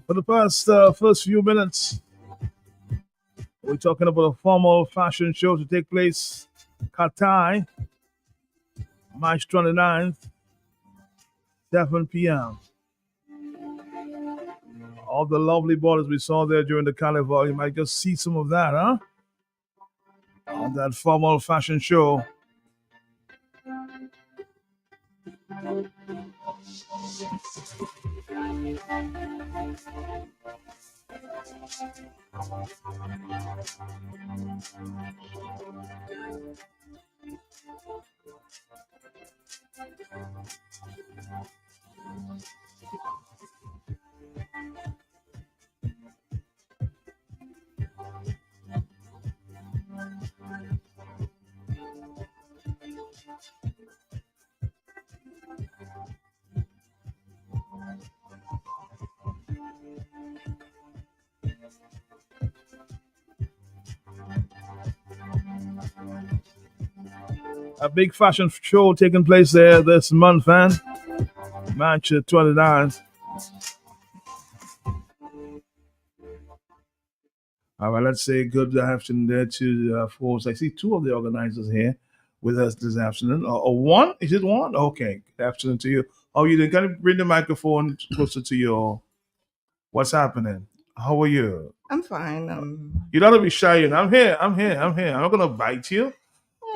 For the first few minutes, we're talking about a formal fashion show to take place Qatar, March 29th, 7 p.m. All the lovely borders we saw there during the carnival, you might just see some of that, huh? On that formal fashion show. A big fashion show taking place there this month, man. March 29th. All right, let's say good afternoon there to folks. I see two of the organizers here with us this afternoon. Or one? Is it one? Okay. Good afternoon to you. How are you doing? Can you bring the microphone closer to your... What's happening? How are you? I'm fine. You don't have to be shy. I'm here. I'm not going to bite you.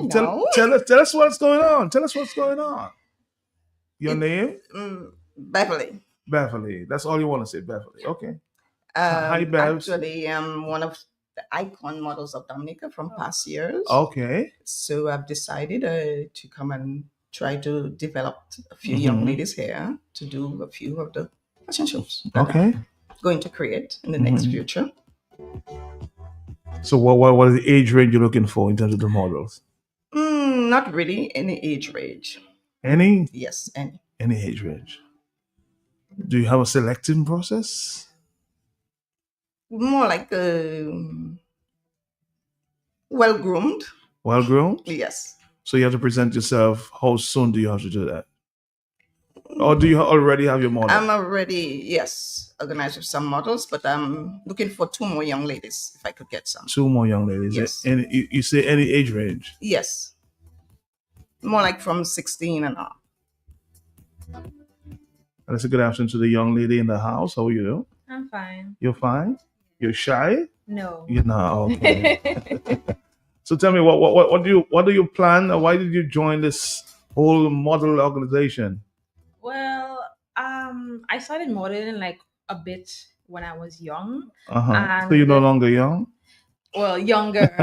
No. Tell us what's going on. Tell us what's going on. Your name? Beverly. Beverly. That's all you want to say, Beverly. Okay. Hi, Babs. Actually, I'm one of the icon models of Dominica from past years. Okay. So I've decided to come and try to develop a few young ladies here to do a few of the fashion shows that I'm going to create in the next future. So what is the age range you're looking for in terms of the models? Not really any age range. Any? Yes, any. Any age range. Do you have a selecting process? More like well-groomed. Well-groomed? Yes. So you have to present yourself. How soon do you have to do that? Or do you already have your model? I'm already, yes, organized with some models, but I'm looking for two more young ladies, if I could get some. Two more young ladies? Yes. And you say any age range? Yes. More like from 16 and up. That's a good afternoon to the young lady in the house. How are you? I'm fine. You're fine? You're shy? No. You're not. Okay. So tell me, what do you plan? Why did you join this whole model organization? Well, I started modeling like a bit when I was young. So you're no longer young? Well, younger.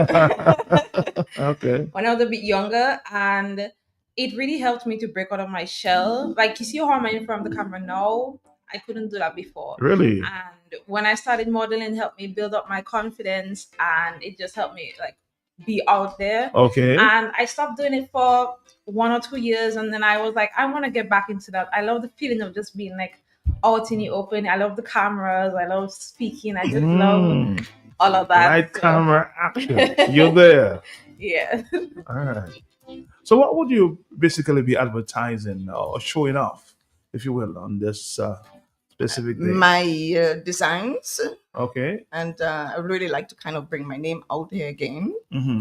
Okay. When I was a bit younger, and it really helped me to break out of my shell. Like, you see how I'm in front of the camera now? I couldn't do that before. Really? And when I started modeling, it helped me build up my confidence, and it just helped me like be out there. Okay. And I stopped doing it for 1 or 2 years, and then I was like, I want to get back into that. I love the feeling of just being like out in the open. I love the cameras. I love speaking. I just love all of that. Light, camera, action. You're there. Yeah. All right. So what would you basically be advertising or showing off, if you will, on this specific day? My designs. Okay. And I would really like to kind of bring my name out here again.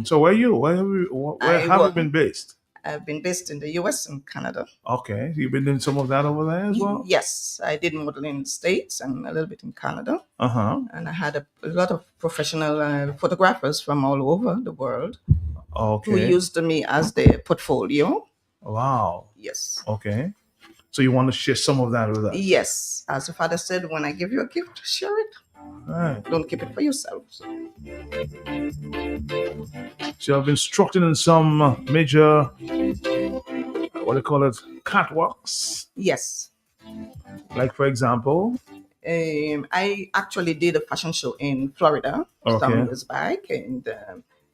So where have you been based? I've been based in the US and Canada. Okay. You've been doing some of that over there as well? Yes. I did modeling in the States and a little bit in Canada. And I had a lot of professional photographers from all over the world who used me as their portfolio. Wow. Yes. Okay. So you want to share some of that with us? Yes. As the father said, when I give you a gift, share it. Right. Don't keep it for yourself. So I've been instructed in some major, what do you call it, catwalks? Yes. Like, for example? I actually did a fashion show in Florida some years back, and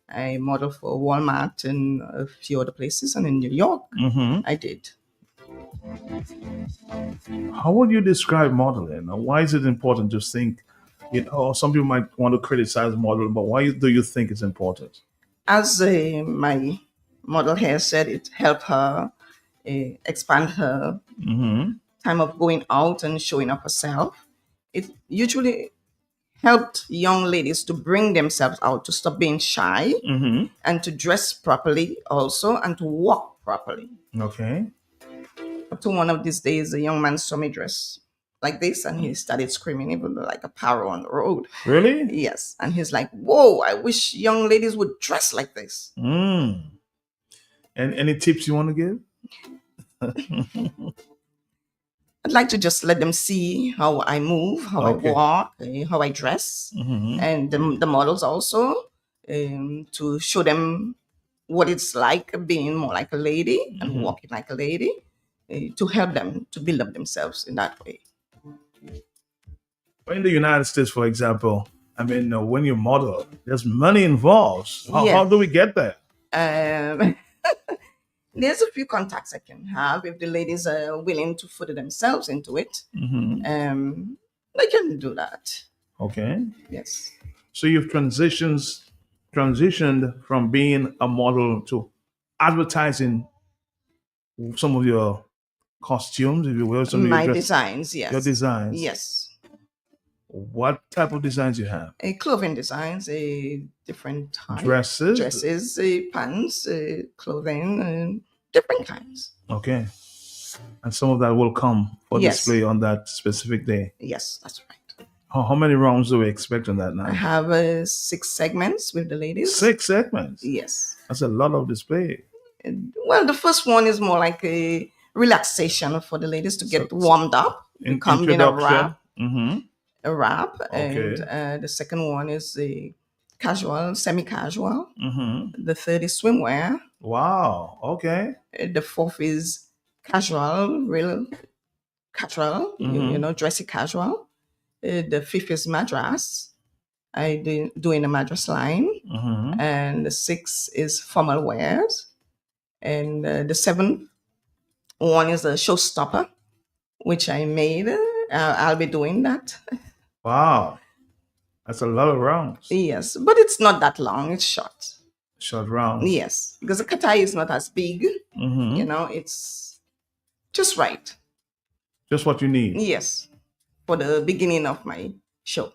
I modeled for Walmart and a few other places, and in New York, I did. How would you describe modeling? Why is it important to think? Some people might want to criticize modeling, but why do you think it's important? As my model here said, it helped her expand her time of going out and showing up herself. it usually helped young ladies to bring themselves out, to stop being shy, and to dress properly also, and to walk properly. Okay. Up to one of these days, a young man saw me dress like this, and he started screaming, even like a parrot on the road. Really? Yes. And he's like, whoa, I wish young ladies would dress like this. And any tips you want to give? I'd like to just let them see how I move, how I walk, how I dress, and the models also, to show them what it's like being more like a lady and walking like a lady, to help them to build up themselves in that way. In the United States, for example, I mean, when you model, there's money involved. How do we get there? There's a few contacts I can have if the ladies are willing to put themselves into it. They can do that. Okay. Yes. So you've transitioned from being a model to advertising some of your costumes, if you will. Some My of your designs, yes. Your designs. Yes. What type of designs you have? Clothing designs, different types. Dresses, pants, clothing, different kinds. Okay. And some of that will come for display on that specific day. Yes, that's right. How many rounds do we expect on that now? I have 6 segments with the ladies. 6 segments? Yes. That's a lot of display. Well, the first one is more like a relaxation for the ladies to get warmed up. Come in a wrap. A wrap. Okay. And the second one is a casual, semi-casual. The third is swimwear. Wow. Okay. The fourth is casual, real casual, dressy casual. The fifth is madras. I do in a madras line. And the sixth is formal wears. And the seventh one is a showstopper, which I made. I'll be doing that. Wow. That's a lot of rounds. Yes, but it's not that long. It's short. Short rounds. Yes, because the katai is not as big. It's just right. Just what you need. Yes, for the beginning of my show.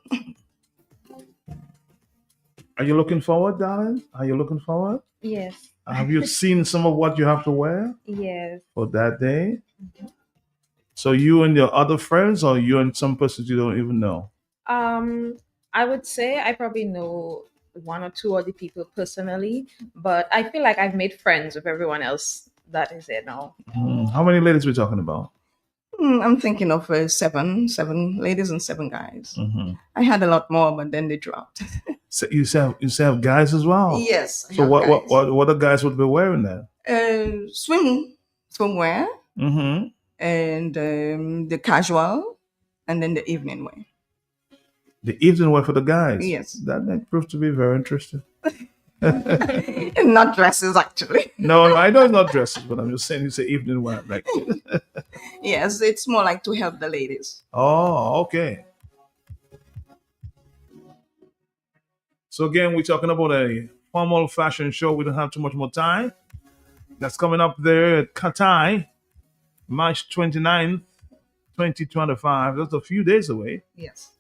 Are you looking forward, darling? Are you looking forward? Yes. Have you seen some of what you have to wear? Yes. For that day? So you and your other friends, or you and some persons you don't even know? I would say I probably know 1 or 2 other people personally, but I feel like I've made friends with everyone else that is there now. How many ladies are we talking about? I'm thinking of 7 ladies and 7 guys. I had a lot more, but then they dropped. So you have guys as well? Yes. So what the guys would be wearing then? Swimwear. And the casual, and then the evening wear. The evening wear for the guys? Yes. That proved to be very interesting. Not dresses, actually. No, I know it's not dresses, but I'm just saying you say evening wear. Like. Yes, it's more like to help the ladies. Oh, okay. So again, we're talking about a formal fashion show. We don't have too much more time. That's coming up there at Katai, March 29th, 2025. That's a few days away. Yes.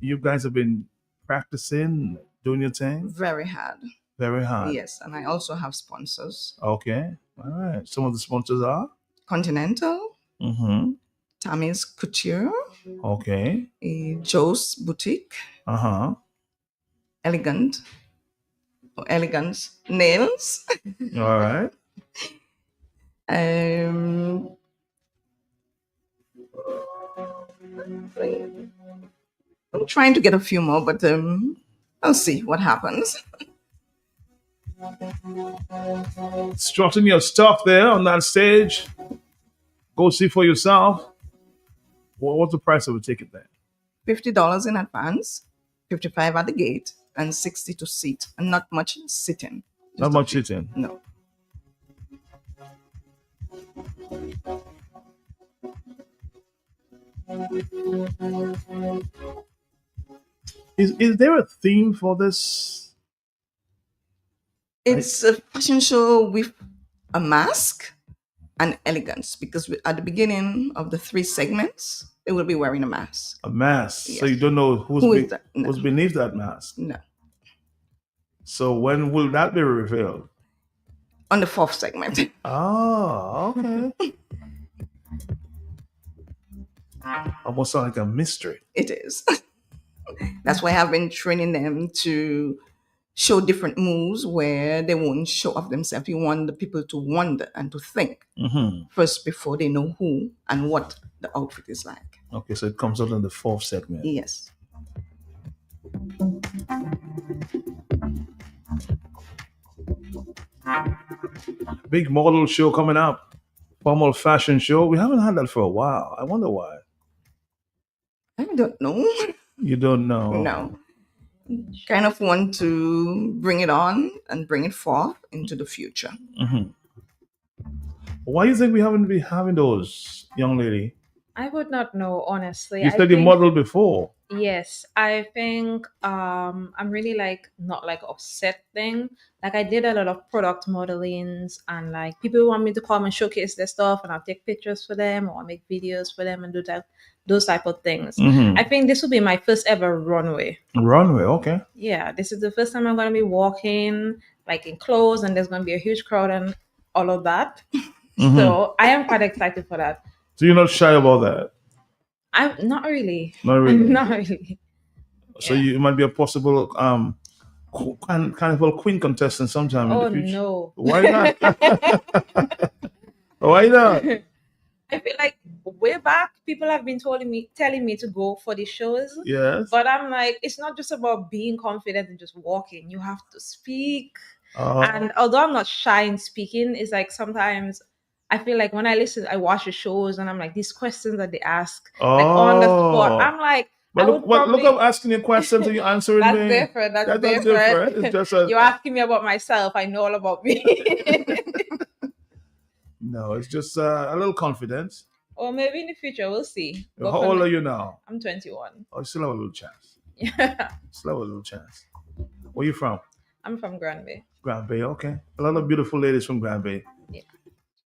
You guys have been practicing, doing your thing? Very hard. Very hard. Yes, and I also have sponsors. Okay. All right. Some of the sponsors are? Continental. Tammy's Couture. Okay. Joe's Boutique. Elegance Nails. All right. I'm trying to get a few more, but I'll see what happens. Strutting your stuff there on that stage. Go see for yourself. What's the price of a ticket there? $50 in advance, $55 at the gate, and $60 to seat, and not much sitting. Not much sitting? No. Is there a theme for this? It's a fashion show with a mask and elegance, because at the beginning of the 3 segments, It will be wearing a mask. A mask. Yes. So you don't know who's beneath that mask. No. So when will that be revealed? On the 4th segment. Oh, okay. Almost like a mystery. It is. That's why I've been training them to show different moves where they won't show off themselves. You want the people to wonder and to think first before they know who and what the outfit is like. Okay, so it comes out in the 4th segment. Yes. Big model show coming up. Formal fashion show. We haven't had that for a while. I wonder why. I don't know. You don't know? No. Kind of want to bring it on and bring it forth into the future. Why do you think we haven't been having those, young lady? I would not know, honestly. You said you modeled before. Yes, I think I'm really like not like upset thing. Like I did a lot of product modelings and like people want me to come and showcase their stuff and I'll take pictures for them or I'll make videos for them and do that those type of things. I think this will be my first ever runway. Runway, okay. Yeah, this is the first time I'm gonna be walking like in clothes and there's gonna be a huge crowd and all of that. So I am quite excited for that. So you're not shy about that? I'm not really. Not really. Not really. So you might be a possible carnival queen contestant sometime in the future. No. Why not? Why not? I feel like way back people have been telling me to go for the shows. Yes. But I'm like, it's not just about being confident and just walking. You have to speak. And although I'm not shy in speaking, it's like sometimes I feel like when I watch the shows and I'm like, these questions that they ask, like on the spot, I'm like, but look, I'm asking you questions and you're answering that's me. Different. That's different. It's just you're asking me about myself. I know all about me. No, it's just a little confidence. Or maybe in the future, we'll see. How old are you now? I'm 21. Oh, you still have a little chance. Yeah. Still have a little chance. Where you from? I'm from Grand Bay. Grand Bay, okay. A lot of beautiful ladies from Grand Bay. Yeah.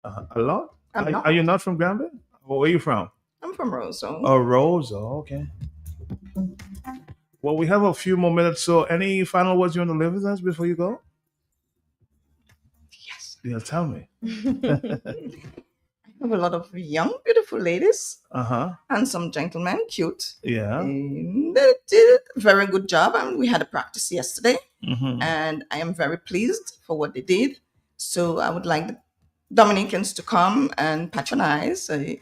A lot? Not. Are you not from Grand Bay? Where are you from? I'm from Roseau. Oh, Roseau, okay. Well, we have a few more minutes, so any final words you want to leave with us before you go? Yes. Yeah, tell me. I have a lot of young, beautiful ladies. And some gentlemen, cute. Yeah. And they did a very good job. And we had a practice yesterday. And I am very pleased for what they did. So I would like the Dominicans to come and patronize to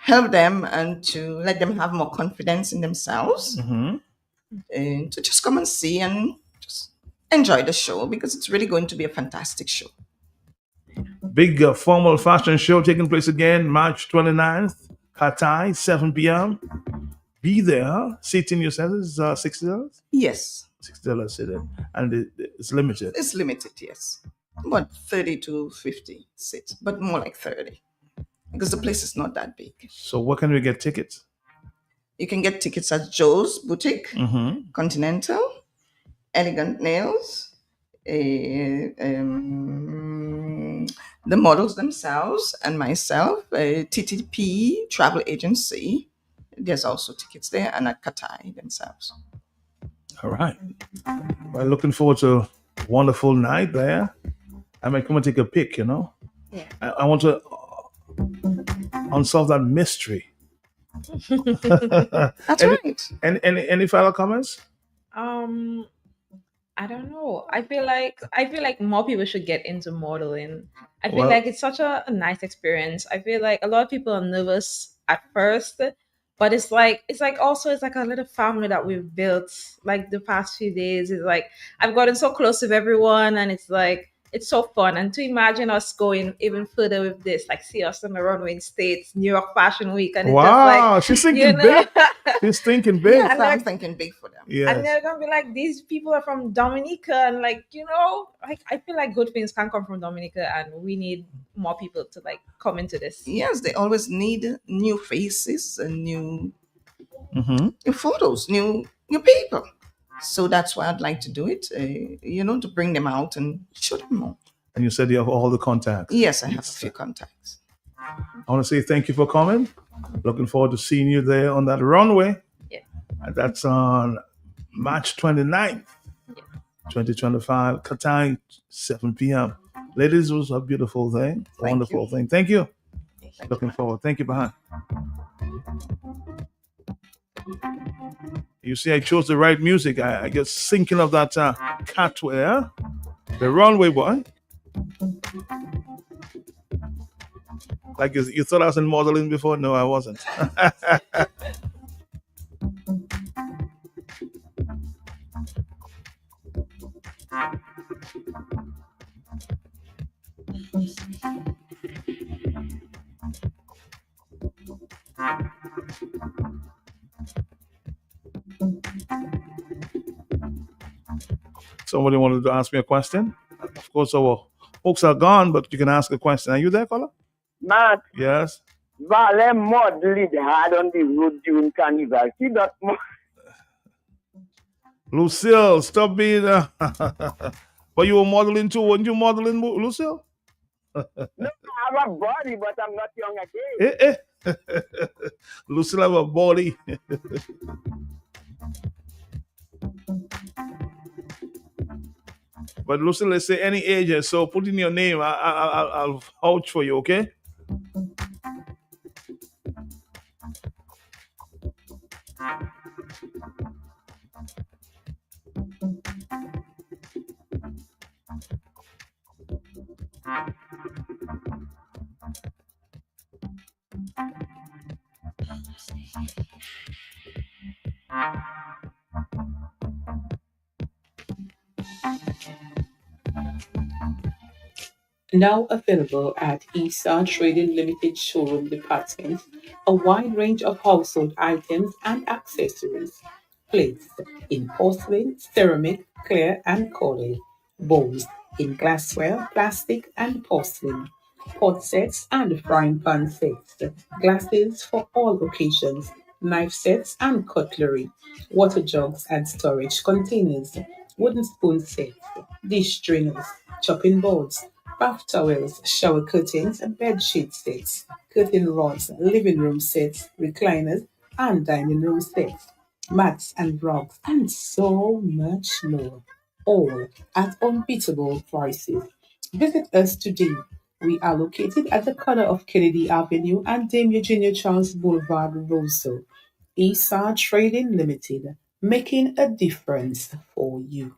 help them and to let them have more confidence in themselves. And to just come and see and just enjoy the show because it's really going to be a fantastic show. Big formal fashion show taking place again March 29th, Katai, 7 p.m. Be there. Seating yourself is $60? Yes. $60 seating. And it's limited. It's limited, yes. About 30 to 50 seats, but more like 30 because the place is not that big. So where can we get tickets? You can get tickets at Joe's Boutique, Continental, Elegant Nails, the models themselves, and myself, TTP Travel Agency. There's also tickets there, and at Katai themselves. All right. Well, looking forward to a wonderful night there. I might come and take a pic, you know? Yeah. I want to unsolve that mystery. That's right. Any final comments? I don't know. I feel like more people should get into modeling. I feel like it's such a nice experience. I feel like a lot of people are nervous at first, but it's like a little family that we've built like the past few days. It's like I've gotten so close with everyone and it's like it's so fun. And to imagine us going even further with this, like see us on the runway in States, New York Fashion Week. And it's wow, just like, she's thinking big. She's thinking big. Yeah, I'm thinking big for them. Yes. And they're gonna be like, these people are from Dominica, and like, you know, like I feel like good things can come from Dominica, and we need more people to like come into this. Yes, they always need new faces and new photos, new people. So that's why I'd like to do it, to bring them out and show them more. And you said you have all the contacts. Yes, I have a few contacts. I want to say thank you for coming. Looking forward to seeing you there on that runway. Yeah. And that's on March 29th, 2025, Qatar, 7 p.m. Ladies, it was a beautiful thing, a wonderful thing. Thank you. Looking forward. Thank you, Bahan. You see, I chose the right music. I get thinking of that Catware, the runway boy. Like you thought I was in modeling before? No, I wasn't. Somebody wanted to ask me a question. Of course, our folks are gone, but you can ask a question. Are you there, caller? Matt, Yes. Vale modeled hard on the road during Carnival. See that? Lucille, stop being. But you were modeling too. Weren't you modeling, Lucille? No, I have a body, but I'm not young again. Lucille have a body. But Lucille, let's say any age, so put in your name. I'll vouch for you, okay? Now available at ESA Trading Limited Showroom Department, a wide range of household items and accessories, plates in porcelain, ceramic, clear and cordial, bowls in glassware, plastic and porcelain, pot sets and frying pan sets, glasses for all occasions, knife sets and cutlery, water jugs and storage containers, wooden spoon sets, dish drainers, chopping boards, bath towels, shower curtains, bed sheet sets, curtain rods, living room sets, recliners, and dining room sets, mats and rugs, and so much more. All at unbeatable prices. Visit us today. We are located at the corner of Kennedy Avenue and Dame Eugenia Charles Boulevard, Roseau. ESA Trading Limited, making a difference for you.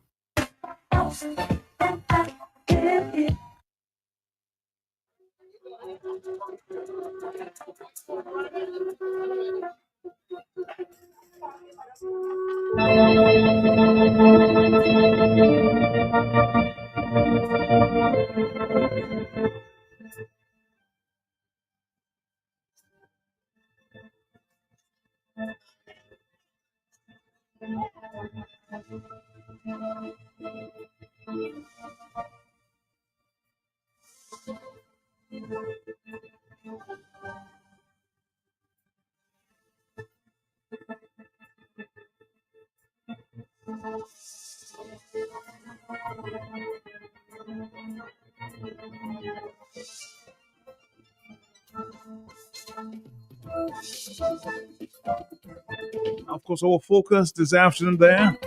Of course, our focus this afternoon there,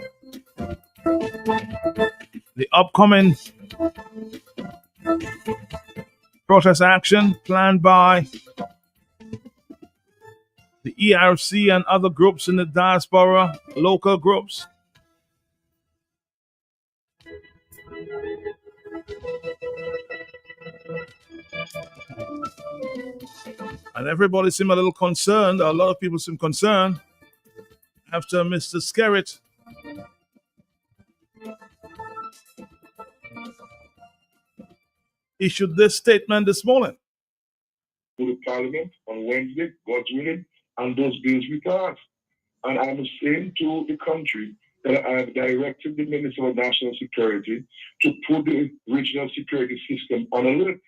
the upcoming protest action planned by the ERC and other groups in the diaspora, local groups. And everybody seemed a little concerned, a lot of people seem concerned after Mr. Skerritt issued this statement this morning. To the Parliament on Wednesday, God's willing, and those bills we pass. And I'm saying to the country that I have directed the Minister of National Security to put the regional security system on alert.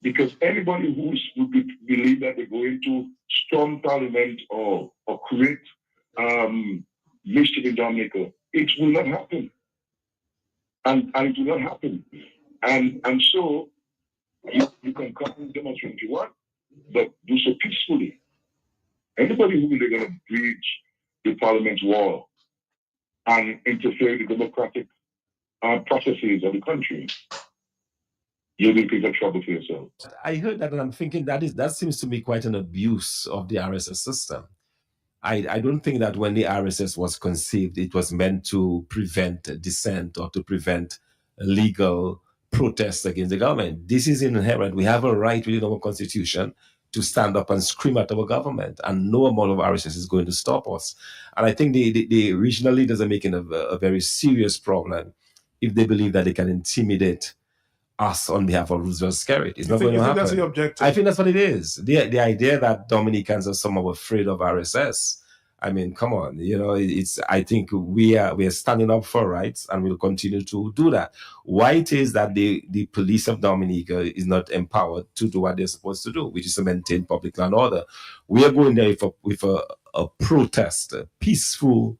Because anybody who would believe that they're going to storm Parliament or create mischief in Dominica, it will not happen. And it will not happen. And so you can come and demonstrate if you want. but do so peacefully. Anybody who is going to breach the parliament wall and interfere with the democratic processes of the country, you'll be in trouble for yourself. I heard that and I'm thinking that seems to me quite an abuse of the RSS system. I don't think that when the RSS was conceived, it was meant to prevent dissent or to prevent legal protests against the government. This is inherent. We have a right within our constitution to stand up and scream at our government, and no amount of RSS is going to stop us. And I think the regional leaders are making a very serious problem if they believe that they can intimidate us on behalf of Roosevelt Skerrit. It's not going to happen. That's the objective? I think that's what it is. The idea that Dominicans are somehow afraid of RSS. I mean, come on, it's. I think we are standing up for rights, and we'll continue to do that. Why it is that the police of Dominica is not empowered to do what they're supposed to do, which is to maintain public land order. We are going there with a protest, a peaceful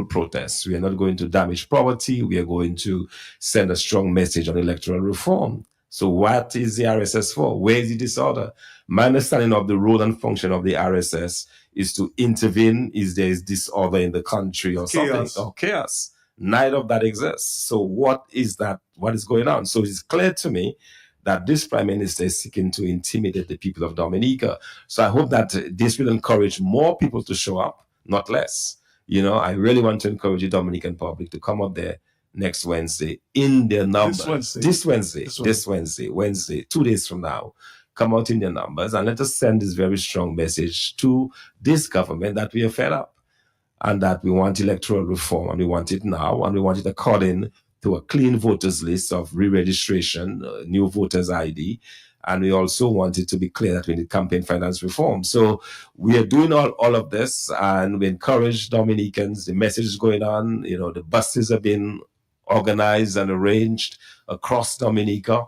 protest. We are not going to damage property. We are going to send a strong message on electoral reform. So what is the RSS for? Where is the disorder? My understanding of the role and function of the RSS is to intervene if there is disorder in the country or something, or chaos. Neither of that exists. So what is that? What is going on? So it's clear to me that this prime minister is seeking to intimidate the people of Dominica. So I hope that this will encourage more people to show up, not less. I really want to encourage the Dominican public to come up there next Wednesday in their numbers. This Wednesday, 2 days from now. Come out in their numbers and let us send this very strong message to this government that we are fed up and that we want electoral reform, and we want it now, and we want it according to a clean voters list of re-registration, new voters ID, and we also want it to be clear that we need campaign finance reform. So we are doing all of this, and we encourage Dominicans. The message is going on. The buses have been organized and arranged across Dominica.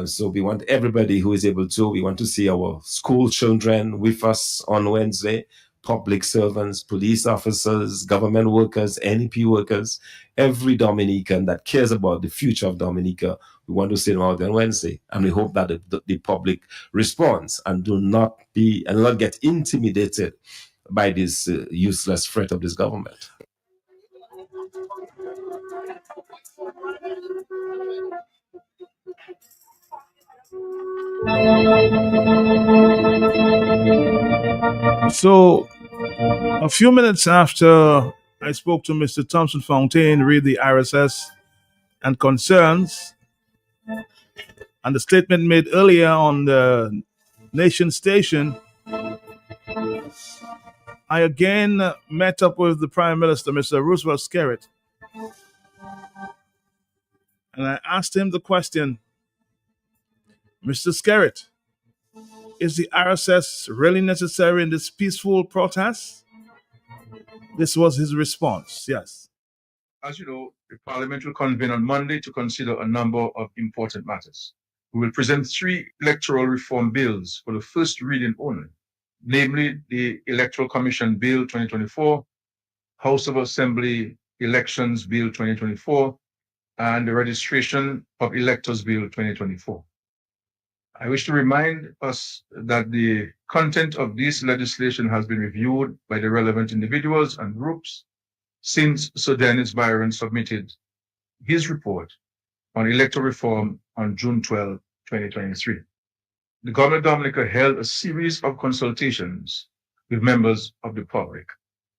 So we want everybody who is able to. We want to see our school children with us on Wednesday, public servants, police officers, government workers, NEP workers, every Dominican that cares about the future of Dominica. We want to see them out on Wednesday, and we hope that the public responds and do not get intimidated by this useless threat of this government. So, a few minutes after I spoke to Mr. Thompson Fontaine, read the RSS and concerns, and the statement made earlier on the Nation station, I again met up with the Prime Minister, Mr. Roosevelt Skerrit, and I asked him the question, Mr. Skerrit, is the RSS really necessary in this peaceful protest? This was his response, yes. As you know, the Parliament will convene on Monday to consider a number of important matters. We will present 3 electoral reform bills for the first reading only, namely the Electoral Commission Bill 2024, House of Assembly Elections Bill 2024, and the Registration of Electors Bill 2024. I wish to remind us that the content of this legislation has been reviewed by the relevant individuals and groups since Sir Dennis Byron submitted his report on electoral reform on June 12, 2023. The government of Dominica held a series of consultations with members of the public.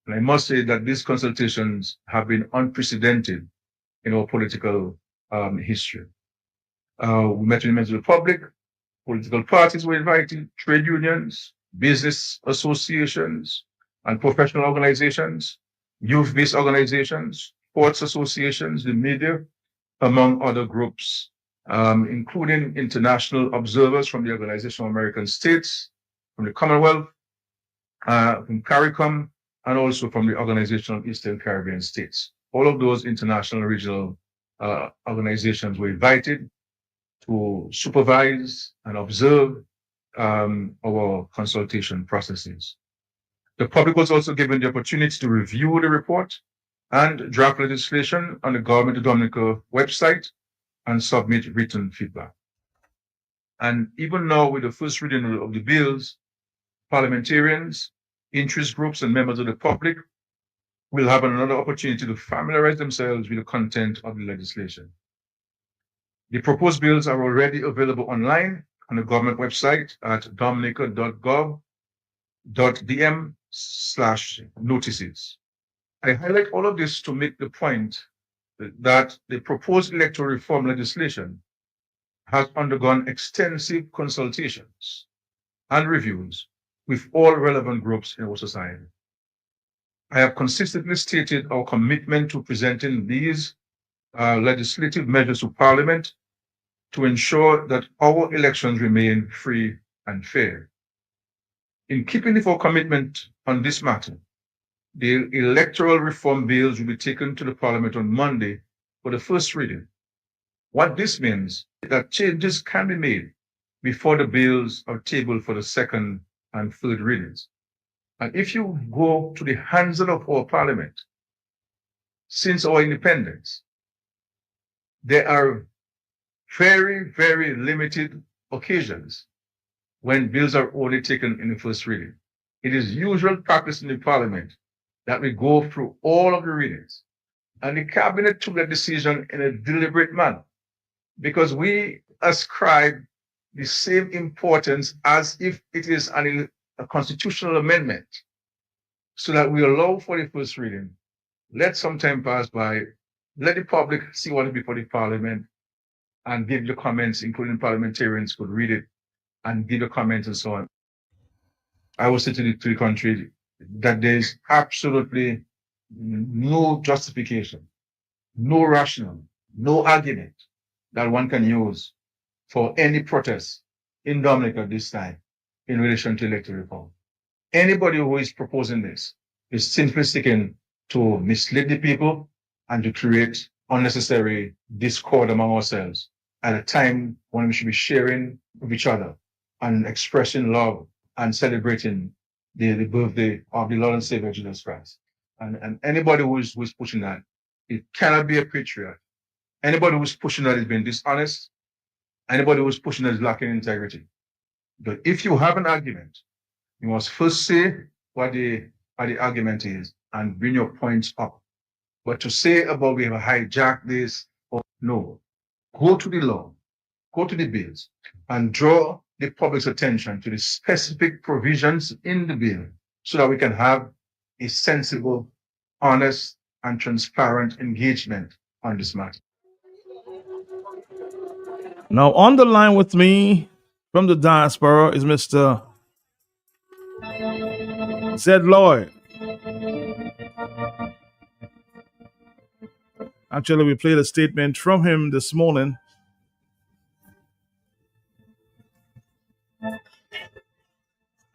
And I must say that these consultations have been unprecedented in our political history. We met with members of the public, political parties were invited, trade unions, business associations, and professional organizations, youth-based organizations, sports associations, the media, among other groups, including international observers from the Organization of American States, from the Commonwealth, from CARICOM, and also from the Organization of Eastern Caribbean States. All of those international and regional organizations were invited to supervise and observe our consultation processes. The public was also given the opportunity to review the report and draft legislation on the Government of Dominica website and submit written feedback. And even now, with the first reading of the bills, parliamentarians, interest groups, and members of the public will have another opportunity to familiarize themselves with the content of the legislation. The proposed bills are already available online on the government website at dominica.gov.dm/notices. I highlight all of this to make the point that the proposed electoral reform legislation has undergone extensive consultations and reviews with all relevant groups in our society. I have consistently stated our commitment to presenting these legislative measures to Parliament to ensure that our elections remain free and fair. In keeping with our commitment on this matter, the electoral reform bills will be taken to the Parliament on Monday for the first reading. What this means is that changes can be made before the bills are tabled for the second and third readings. And if you go to the hands of our Parliament, since our independence, there are very, very limited occasions when bills are only taken in the first reading. It is usual practice in the Parliament that we go through all of the readings. And the Cabinet took that decision in a deliberate manner because we ascribe the same importance as if it is a constitutional amendment, so that we allow for the first reading. Let some time pass by, let the public see what is before the Parliament, and give the comments, including parliamentarians could read it and give the comments and so on. I will say to the country that there is absolutely no justification, no rationale, no argument that one can use for any protest in Dominica this time in relation to electoral reform. Anybody who is proposing this is simply seeking to mislead the people and to create unnecessary discord among ourselves at a time when we should be sharing with each other and expressing love and celebrating the birthday of the Lord and Savior Jesus Christ. And anybody who is pushing that, it cannot be a patriot. Anybody who's pushing that is being dishonest. Anybody who's pushing that is lacking integrity. But if you have an argument, you must first say what the argument is and bring your points up. But to say about we have hijacked this, or no, go to the law, go to the bills, and draw the public's attention to the specific provisions in the bill so that we can have a sensible, honest, and transparent engagement on this matter. Now, on the line with me from the diaspora is Mr. Zed Lloyd. Actually, we played a statement from him this morning.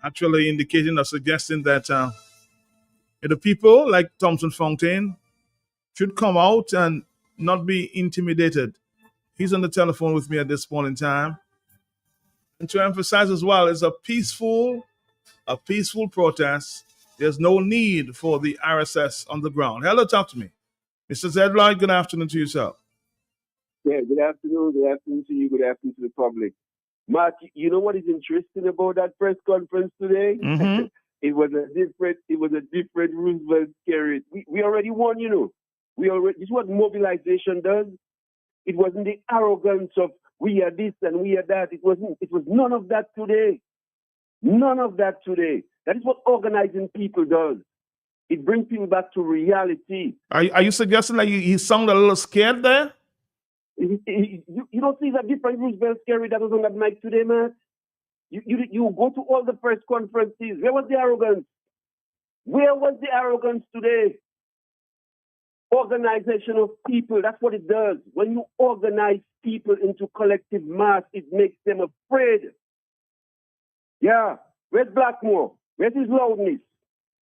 Actually, indicating or suggesting that the people like Thompson Fontaine should come out and not be intimidated. He's on the telephone with me at this point in time. And to emphasize as well, it's a peaceful protest. There's no need for the RSS on the ground. Hello, talk to me. Mr. Zed Lloyd, good afternoon to yourself. Yeah, good afternoon. Good afternoon to you. Good afternoon to the public. Mark, you know what is interesting about that press conference today? Mm-hmm. It was a different Roosevelt spirit. We already won, you know. This is what mobilization does. It wasn't the arrogance of we are this and we are that. It was none of that today. None of that today. That is what organizing people does. It brings people back to reality. Are you suggesting that he sounded a little scared there? You don't see that different Roosevelt scary that was on that mic today, man? You go to all the press conferences. Where was the arrogance? Where was the arrogance today? Organization of people, that's what it does. When you organize people into collective mass, it makes them afraid. Yeah. Where's Blackmore? Where's his loudness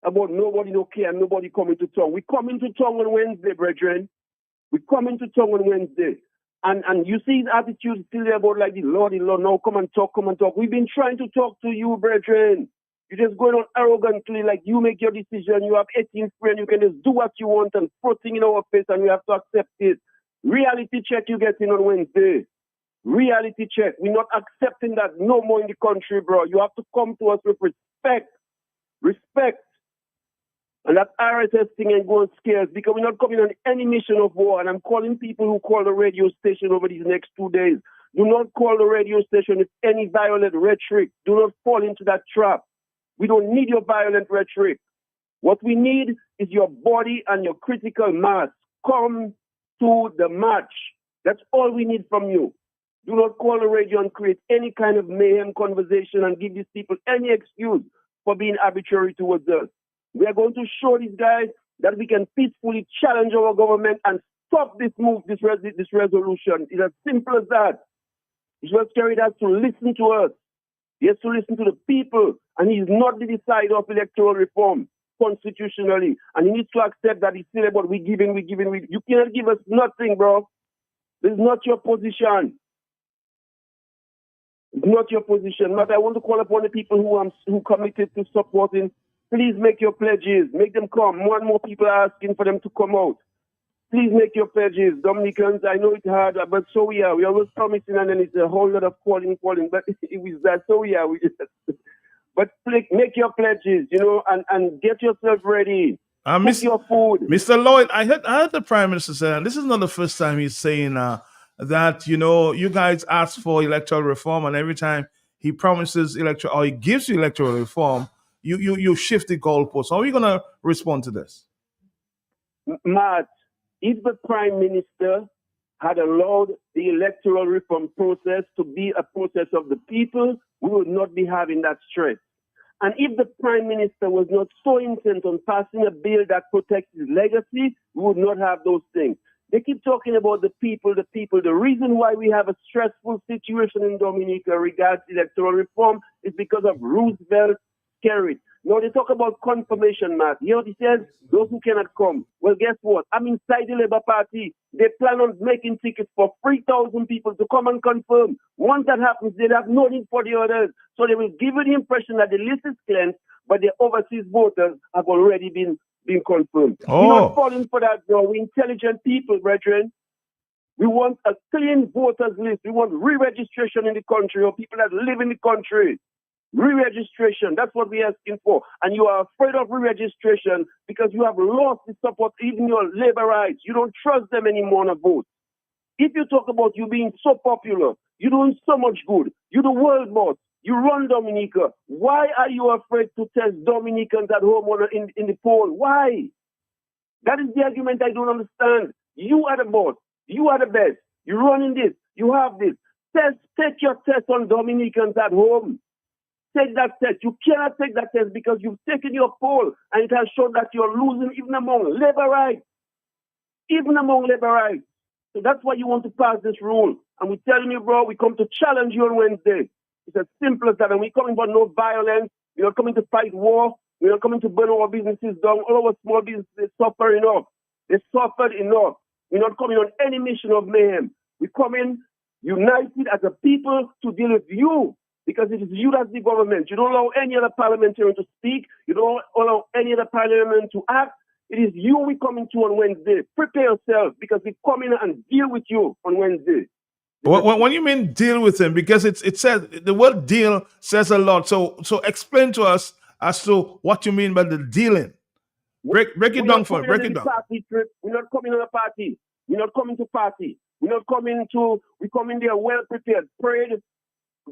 about nobody no care and nobody coming to tongue? We come into tongue on Wednesday, brethren. We come into tongue on Wednesday. And you see his attitude still there about like the Lord, now come and talk. We've been trying to talk to you, brethren. You're just going on arrogantly, like you make your decision, you have 18 friends, you can just do what you want and throw things in our face and we have to accept it. Reality check you get in on Wednesday. Reality check. We're not accepting that no more in the country, bro. You have to come to us with respect. Respect. And that RSS thing ain't going to scare us because we're not coming on any mission of war. And I'm calling people who call the radio station over these next 2 days. Do not call the radio station with any violent rhetoric. Do not fall into that trap. We don't need your violent rhetoric. What we need is your body and your critical mass. Come to the march. That's all we need from you. Do not call the radio and create any kind of mayhem conversation and give these people any excuse for being arbitrary towards us. We are going to show these guys that we can peacefully challenge our government and stop this move, this resolution. It's as simple as that. It's just carried us to listen to us. He has to listen to the people, and he's not the decider of electoral reform constitutionally. And he needs to accept that he's still about we giving. You cannot give us nothing, bro. This is not your position. It's not your position. But I want to call upon the people who committed to supporting. Please make your pledges. Make them come. More and more people are asking for them to come out. Please make your pledges. Dominicans, I know it's hard, but so we are. We always promising, and then it's a whole lot of calling. But it was that, so we are. But make your pledges, and get yourself ready. Cook your food. Mr. Lloyd, I heard the Prime Minister say, and this is not the first time he's saying that, you guys ask for electoral reform, and every time he promises electoral, or he gives you electoral reform, you shift the goalposts. How are you going to respond to this? Matt, if the Prime Minister had allowed the electoral reform process to be a process of the people, we would not be having that stress. And if the Prime Minister was not so intent on passing a bill that protects his legacy, we would not have those things. They keep talking about the people. The reason why we have a stressful situation in Dominica regards electoral reform is because of Roosevelt's carrot. Now they talk about confirmation, Matt. You know what he says? Those who cannot come. Well, guess what? I'm inside the Labour Party. They plan on making tickets for 3,000 people to come and confirm. Once that happens, they'll have no need for the others. So they will give you the impression that the list is cleansed, but the overseas voters have already been confirmed. We're not falling for that, bro. We're intelligent people, brethren. We want a clean voters list. We want re-registration in the country of people that live in the country. Re-registration, that's what we're asking for. And you are afraid of re-registration because you have lost the support, even your labor rights. You don't trust them anymore on a vote. If you talk about you being so popular, you're doing so much good, you're the world boss, you run Dominica, why are you afraid to test Dominicans at home in the poll? Why? That is the argument I don't understand. You are the boss. You are the best. You're running this. You have this. Take your test on Dominicans at home. Take that test. You cannot take that test because you've taken your poll and it has shown that you're losing even among labor rights. Even among labor rights. So that's why you want to pass this rule. And we're telling you, bro, we come to challenge you on Wednesday. It's as simple as that. And we're coming for no violence. We're not coming to fight war. We're not coming to burn our businesses down. All our small businesses suffer enough. They suffered enough. We're not coming on any mission of mayhem. We're coming united as a people to deal with you. Because it is you that's the government. You don't allow any other parliamentarian to speak. You don't allow any other parliamentarian to act. It is you we're coming to on Wednesday. Prepare yourself because we come in and deal with you on Wednesday. When you mean deal with him, because it says the word deal says a lot. So explain to us as to what you mean by the dealing. Break it down for me. Break it down. We're not coming on a party. We're not coming to party. We're coming there well prepared, prayed,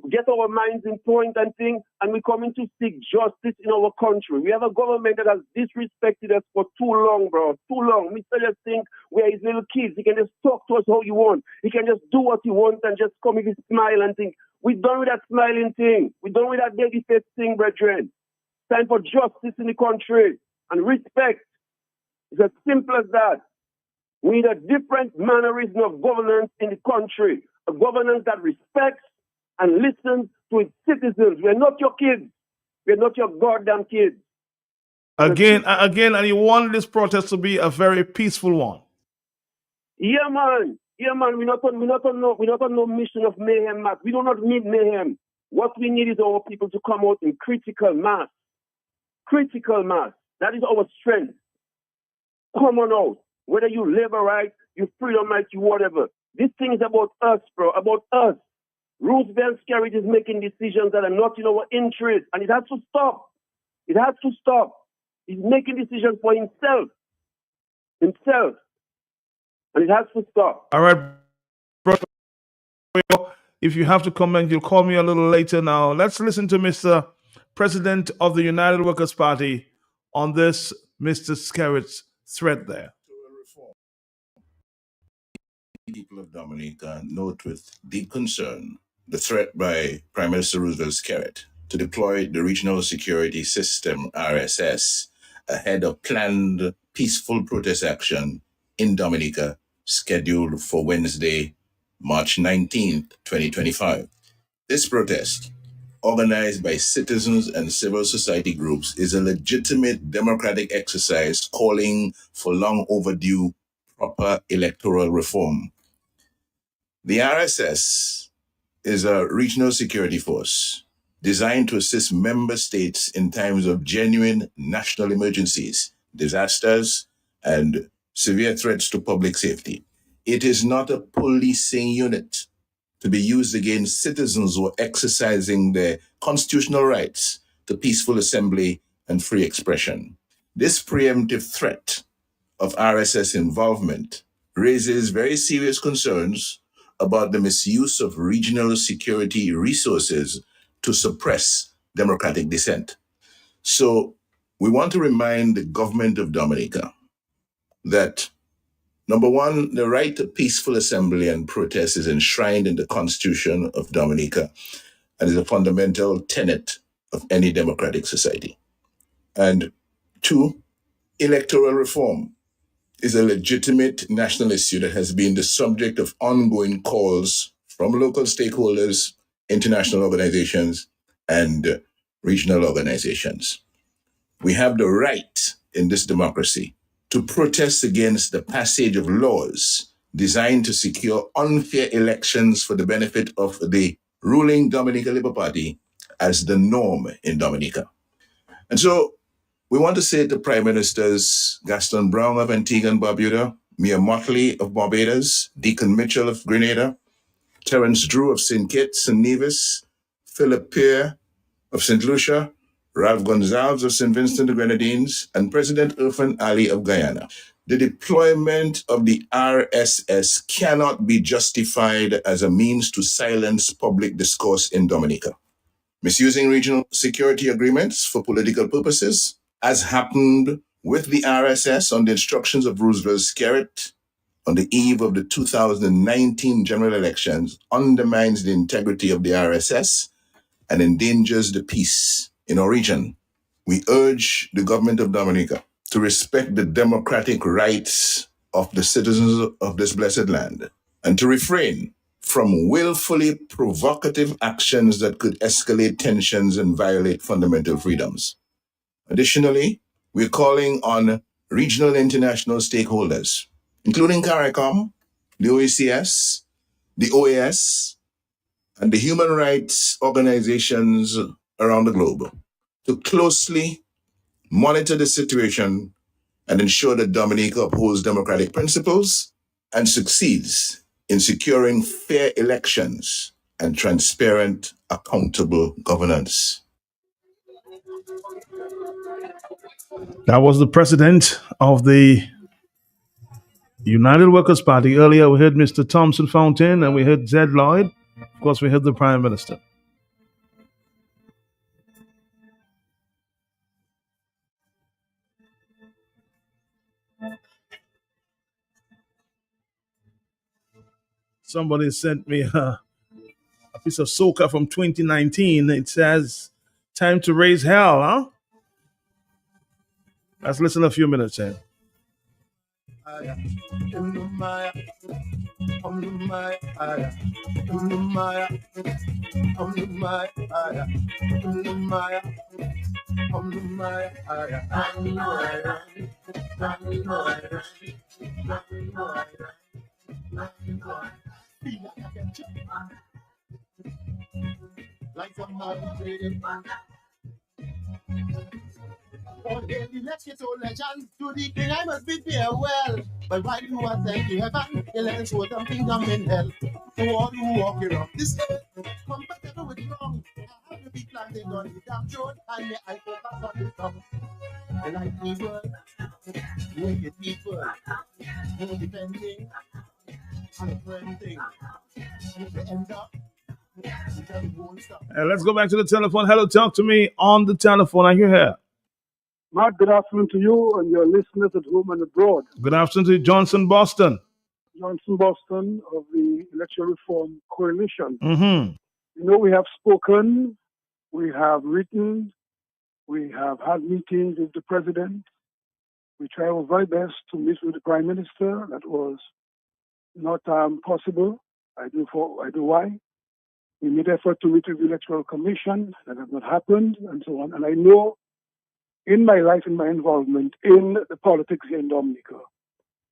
get our minds in point and thing, and we're coming to seek justice in our country. We have a government that has disrespected us for too long, bro. Too long. Mr. just think we're his little kids. He can just talk to us how you want. He can just do what he wants and just come with his smile and think. We're done with that smiling thing. We're done with that baby face thing, brethren. Time for justice in the country and respect. It's as simple as that. We need a different mannerism of governance in the country. A governance that respects and listen to its citizens. We're not your kids. We're not your goddamn kids. Again, and you want this protest to be a very peaceful one. Yeah, man. We're not on no mission of mayhem, Matt. We do not need mayhem. What we need is our people to come out in critical mass. Critical mass. That is our strength. Come on out. Whether you labor right, you freedom right, you whatever. This thing is about us, bro, about us. Roosevelt Skerrit is making decisions that are not in our interest, and it has to stop. It has to stop. He's making decisions for himself. And it has to stop. All right, bro. If you have to comment, you'll call me a little later now. Let's listen to Mr. President of the United Workers' Party on this Mr. Skerrit's threat there. People of Dominica note with deep concern the threat by Prime Minister Roosevelt Skerrit to deploy the Regional Security System, RSS, ahead of planned peaceful protest action in Dominica scheduled for Wednesday, March 19th, 2025. This protest, organized by citizens and civil society groups, is a legitimate democratic exercise calling for long overdue proper electoral reform. The RSS is a regional security force designed to assist member states in times of genuine national emergencies, disasters, and severe threats to public safety. It is not a policing unit to be used against citizens who are exercising their constitutional rights to peaceful assembly and free expression. This preemptive threat of RSS involvement raises very serious concerns about the misuse of regional security resources to suppress democratic dissent. So we want to remind the government of Dominica that, number one, the right to peaceful assembly and protest is enshrined in the Constitution of Dominica and is a fundamental tenet of any democratic society. And two, electoral reform is a legitimate national issue that has been the subject of ongoing calls from local stakeholders, international organizations, and regional organizations. We have the right in this democracy to protest against the passage of laws designed to secure unfair elections for the benefit of the ruling Dominica Labour Party as the norm in Dominica. And so we want to say to Prime Ministers Gaston Brown of Antigua and Barbuda, Mia Motley of Barbados, Deacon Mitchell of Grenada, Terence Drew of St. Kitts and Nevis, Philip Peer of St. Lucia, Ralph Gonzalez of St. Vincent the Grenadines, and President Irfan Ali of Guyana. The deployment of the RSS cannot be justified as a means to silence public discourse in Dominica. Misusing regional security agreements for political purposes, as happened with the RSS on the instructions of Roosevelt Skerrit on the eve of the 2019 general elections, undermines the integrity of the RSS and endangers the peace in our region. We urge the government of Dominica to respect the democratic rights of the citizens of this blessed land and to refrain from willfully provocative actions that could escalate tensions and violate fundamental freedoms. Additionally, we're calling on regional and international stakeholders, including CARICOM, the OECS, the OAS, and the human rights organizations around the globe, to closely monitor the situation and ensure that Dominica upholds democratic principles and succeeds in securing fair elections and transparent, accountable governance. That was the president of the United Workers' Party. Earlier, we heard Mr. Thompson Fountain and we heard Zed Lloyd. Of course, we heard the Prime Minister. Somebody sent me a piece of soca from 2019. It says, "Time to raise hell," huh? Let's listen a few minutes in. Like somebody trading man. Oh, baby, let's get all legends to the king. I must be there well. But why do I thank you, heaven? You let us show them kingdom in hell. To all who walk around this earth, compatible with wrong. I have to be planted on the damn road, and may I focus on the top. The like people, wicked people, who depending on the friend thing. If they end up, let's go back to the telephone. Hello, talk to me on the telephone. Are you here? Mark, good afternoon to you and your listeners at home and abroad. Good afternoon to Johnson Boston. Johnson Boston of the Electoral Reform Coalition. Mm-hmm. You know, we have spoken, we have written, we have had meetings with the president. We try our very best to meet with the prime minister. That was not possible. I do why. We made effort to meet with the Electoral Commission. That has not happened, and so on. And I know in my life, in my involvement in the politics here in Dominica,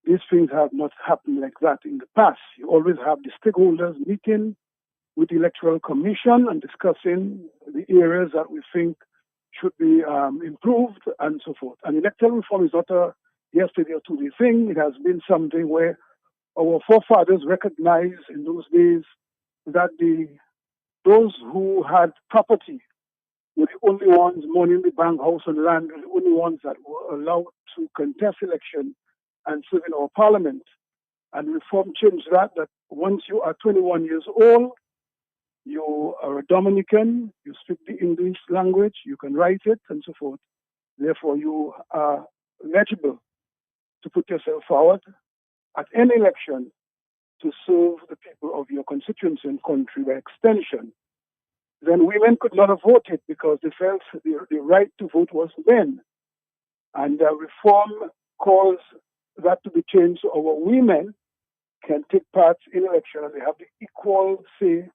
these things have not happened like that in the past. You always have the stakeholders meeting with the Electoral Commission and discussing the areas that we think should be improved and so forth. And electoral reform is not a yesterday or today thing. It has been something where our forefathers recognized in those days that those who had property were the only ones, money in the bank, house and land, were the only ones that were allowed to contest election and serve in our parliament. And reform changed that once you are 21 years old, you are a Dominican, you speak the English language, you can write it, and so forth. Therefore, you are eligible to put yourself forward at any election to serve the people of your constituency and country by extension. Then women could not have voted because they felt the right to vote was men. And reform calls that to be changed so our women can take part in election and they have the equal say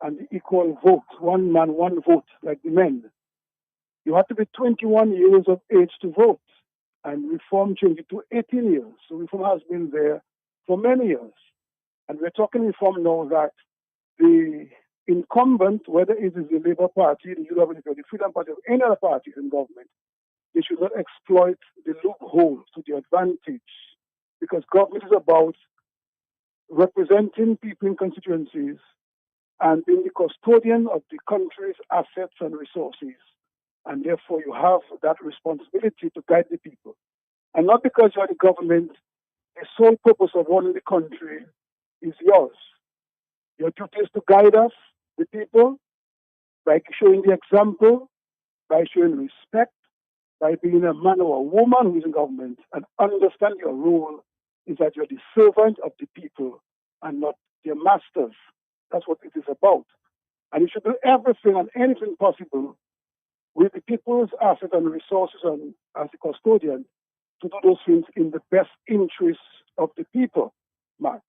and the equal vote, one man, one vote, like the men. You have to be 21 years of age to vote, and reform changed it to 18 years. So reform has been there for many years. And we're talking reform now that the incumbent, whether it is the Labour Party, the UWP, the Freedom Party, or any other party in government, they should not exploit the loophole to their advantage, because government is about representing people in constituencies and being the custodian of the country's assets and resources. And therefore, you have that responsibility to guide the people. And not because you are the government, the sole purpose of running the country is yours. Your duty is to guide us, the people, by showing the example, by showing respect, by being a man or a woman who is in government, and understand your role is that you're the servant of the people and not their masters. That's what it is about. And you should do everything and anything possible with the people's assets and resources and as the custodian to do those things in the best interests of the people, Mark.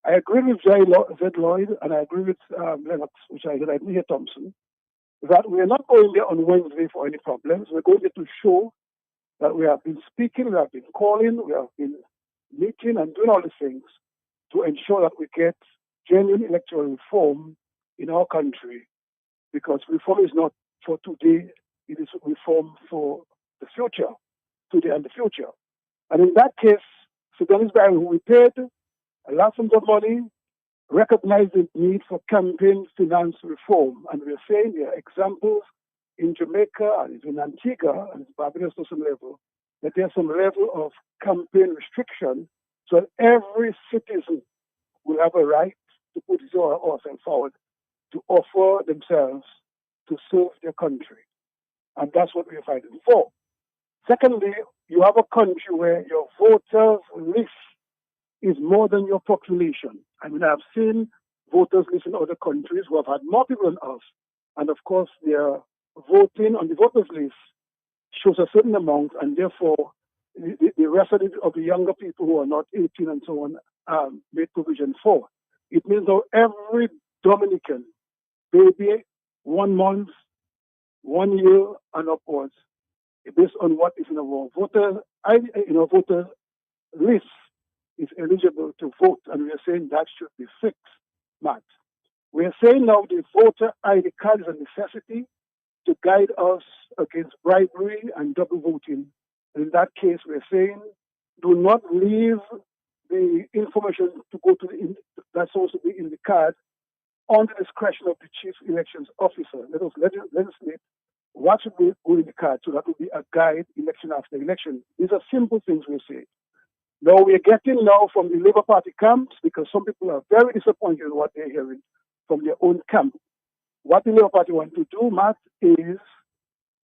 I agree with Zed Lloyd and I agree with Lennox, which I didn't hear Thompson, that we are not going there on Wednesday for any problems. We're going there to show that we have been speaking, we have been calling, we have been meeting and doing all the things to ensure that we get genuine electoral reform in our country, because reform is not for today, it is reform for the future, today and the future. And in that case, Sudanese Barry, who we paid a lot of money, recognized the need for campaign finance reform. And we're saying there are examples in Jamaica and in Antigua and Barbados to some level, that there's some level of campaign restriction so that every citizen will have a right to put his or herself forward to offer themselves to serve their country. And that's what we're fighting for. Secondly, you have a country where your voters list is more than your population. I mean, I've seen voters list in other countries who have had more people than us. And of course, their voting on the voters list shows a certain amount, and therefore, the rest of the younger people who are not 18 and so on made provision for. It means that every Dominican, baby, 1 month, 1 year, and upwards, based on what is in our voter list, is eligible to vote, and we are saying that should be fixed, Matt. We are saying now the voter ID card is a necessity to guide us against bribery and double voting. And in that case, we're saying do not leave the information to go to that's supposed to be in the card on the discretion of the chief elections officer. Let us legislate what should go in the card, so that will be a guide election after election. These are simple things we say. Now we are getting now from the Labour Party camps, because some people are very disappointed in what they're hearing from their own camp. What the Labour Party want to do, Matt, is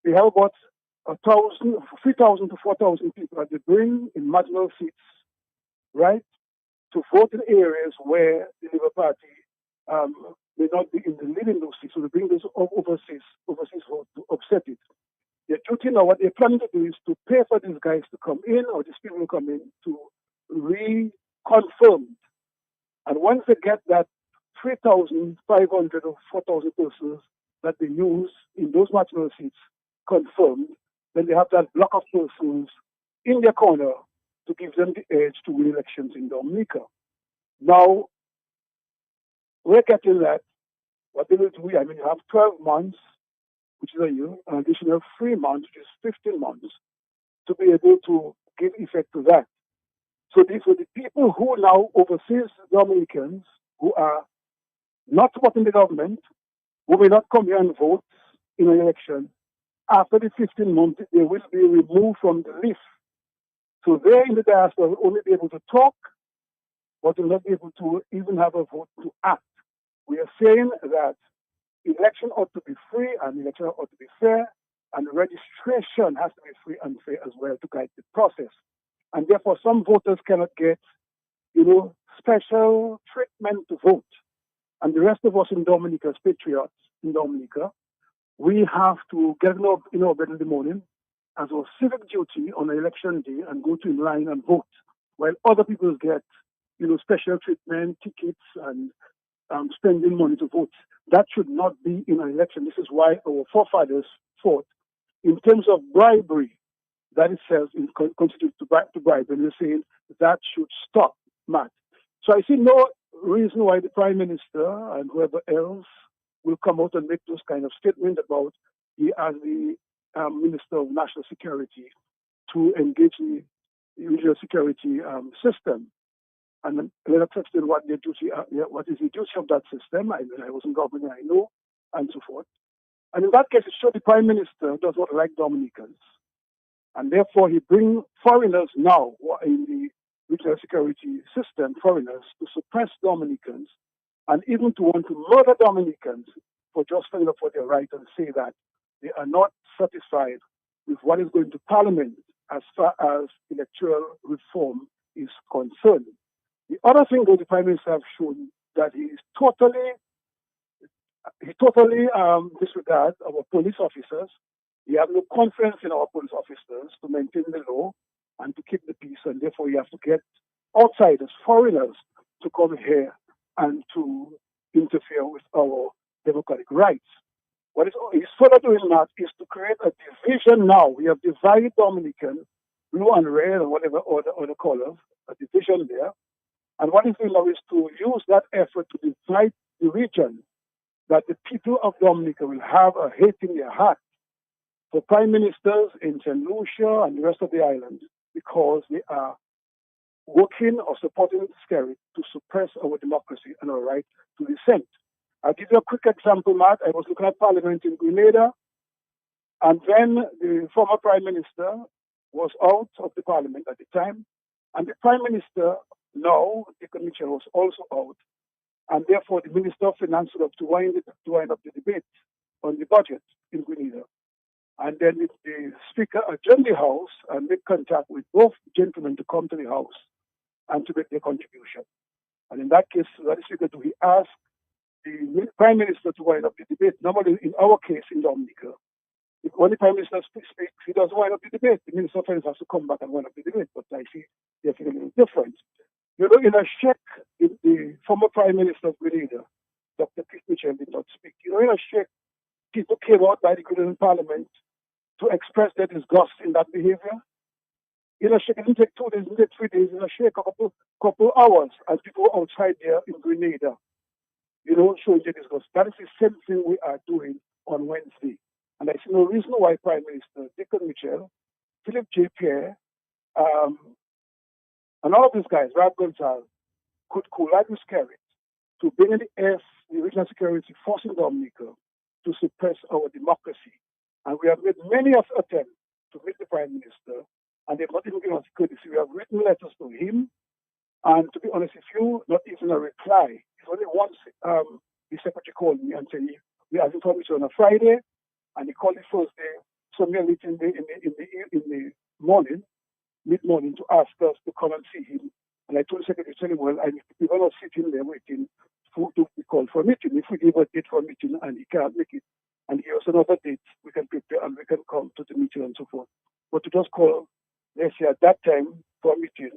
they have about 3,000 to 4,000 people that they bring in marginal seats, right, to vote in areas where the Labour Party may not be in the lead in those seats. So they bring those overseas vote to upset it. Their duty now, what they're planning to do is to pay for these guys to come in, or these people to come in, to reconfirm. And once they get that 3,500 or 4,000 persons that they use in those marginal seats confirmed, then they have that block of persons in their corner to give them the edge to win elections in Dominica. Now, we're getting that. What they will do, I mean, you have 12 months, which is a year, an additional 3 months, which is 15 months, to be able to give effect to that. So these are the people who now overseas Dominicans who are not supporting the government, who may not come here and vote in an election. After the 15 months, they will be removed from the list. So they in the diaspora will only be able to talk, but will not be able to even have a vote to act. We are saying that election ought to be free and election ought to be fair, and the registration has to be free and fair as well to guide the process. And therefore, some voters cannot get, special treatment to vote. And the rest of us in Dominica, as patriots in Dominica, we have to get in our bed in the morning as our civic duty on election day and go to in line and vote, while other people get, special treatment, tickets, and spending money to vote. That should not be in an election. This is why our forefathers fought. In terms of bribery, that itself constitutes to bribe, and we're saying that should stop, Matt. So I see no reason why the Prime Minister and whoever else will come out and make those kind of statements about he as the Minister of National Security to engage the regional security system. And let us explain what their duty, what is the duty of that system. I wasn't governor, I know, and so forth. And in that case, it shows the Prime Minister does not like Dominicans. And therefore, he brings foreigners now in the regional security system, foreigners, to suppress Dominicans and even to want to murder Dominicans for just standing up for their right and say that they are not satisfied with what is going to Parliament as far as electoral reform is concerned. The other thing that the Prime Minister has shown that he totally disregards our police officers. He has no confidence in our police officers to maintain the law and to keep the peace, and therefore you have to get outsiders, foreigners, to come here and to interfere with our democratic rights. What he's further doing now is to create a division now. We have divided Dominican, blue and red, and whatever other colors, a division there. And what he's doing now is to use that effort to divide the region, that the people of Dominica will have a hate in their heart for prime ministers in St. Lucia and the rest of the island, because they are working or supporting Scary to suppress our democracy and our right to dissent. I'll give you a quick example, Matt. I was looking at Parliament in Grenada, and then the former Prime Minister was out of the Parliament at the time, and the Prime Minister now, Dickon Mitchell, was also out, and therefore the Minister of Finance stood up to wind up the debate on the budget in Grenada. And then the Speaker adjourned the House and made contact with both gentlemen to come to the House and to make their contribution. And in that case, what the Speaker do? He asked the Prime Minister to wind up the debate. Normally, in our case in Dominica, when the Prime Minister speaks, he doesn't wind up the debate. The Minister of Finance has to come back and wind up the debate. But I see they're feeling a little different. In a check, the former Prime Minister of Grenada, Dr. Keith Mitchell, did not speak. In a check, people came out by the Grenadian Parliament to express their disgust in that behavior. In a shake, it didn't take 2 days, it didn't take 3 days. In a shake, a couple hours, and people were outside there in Grenada, showing their disgust. That is the same thing we are doing on Wednesday. And I see no reason why Prime Minister Dickon Mitchell, Philip J. Pierre, And all of these guys, Rab Gonzalez, could collide with Kerry to bring in the regional security force in Dominica to suppress our democracy. And we have made many attempts to meet the Prime Minister, and they've not even given us courtesy. We have written letters to him, and to be honest with you, not even a reply. It's only once the secretary called me and said, we have information on a Friday, and he called the first day, so we are meeting in the morning, mid-morning, to ask us to come and see him. And I told the secretary, well, we're not sitting there waiting to be called for a meeting. If we give a date for a meeting and he can't make it, and give us another date, we can prepare and we can come to the meeting and so forth. But to just call, let's say, at that time for a meeting,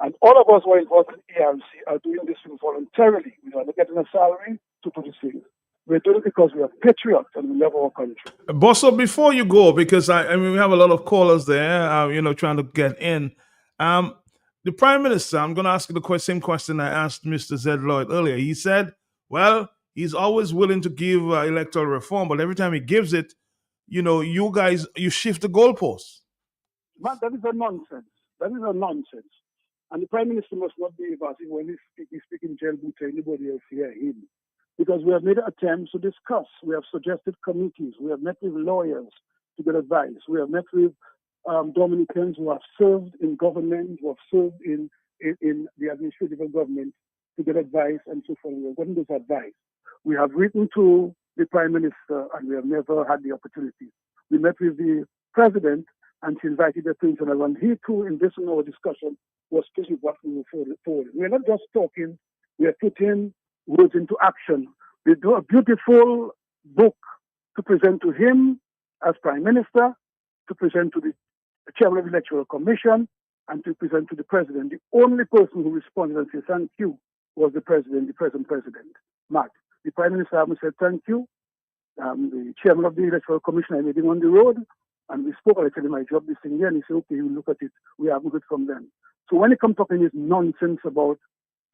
and all of us who are involved in ARC are doing this thing voluntarily. We are not getting a salary to do this thing. We're doing it because we are patriots and we love our country. Bosso, before you go, because I mean we have a lot of callers there, trying to get in. The Prime Minister, I'm going to ask you the same question I asked Mr. Zed Lloyd earlier. He said, well, he's always willing to give electoral reform, but every time he gives it, you guys, you shift the goalposts. Man, that is a nonsense. That is a nonsense. And the Prime Minister must not be evasive when he's speaking jail to anybody else hear him. Because we have made attempts to discuss. We have suggested committees. We have met with lawyers to get advice. We have met with Dominicans who have served in government, who have served in the administrative government to get advice and so forth. We have gotten this advice. We have written to the Prime Minister and we have never had the opportunity. We met with the President and she invited the Prince and he too, in this in our discussion, was pushing what we were forward. We are not just talking, we are putting words into action. We do a beautiful book to present to him as Prime Minister, to present to the Chairman of the Electoral Commission, and to present to the President. The only person who responded and said thank you was the present President, Matt. The Prime Minister haven't said thank you. The Chairman of the Electoral Commission, I made him on the road, and we spoke. I said, my job this thing here, and he said, okay, you look at it. We haven't heard from them. So when it comes talking this nonsense about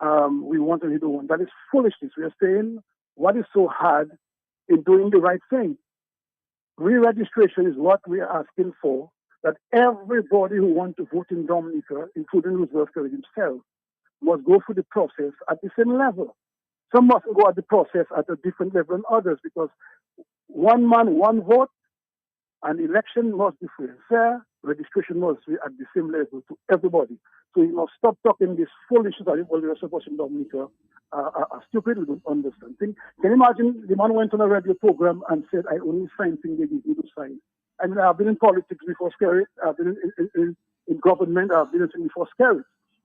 we want and we don't want, that is foolishness. We are saying what is so hard in doing the right thing. Re-registration is what we are asking for, that everybody who wants to vote in Dominica, including Roosevelt himself, must go through the process at the same level. Some mustn't go at the process at a different level than others because one man, one vote, and election must be free and fair, registration must be at the same level to everybody. So you must stop talking this foolishness that all the supposed in Dominica are stupid, we don't understand. Can you imagine the man went on a radio program and said, I only sign things they give me to sign. I mean, I've been in politics before Scary, I've been in government, I've been in before Scary.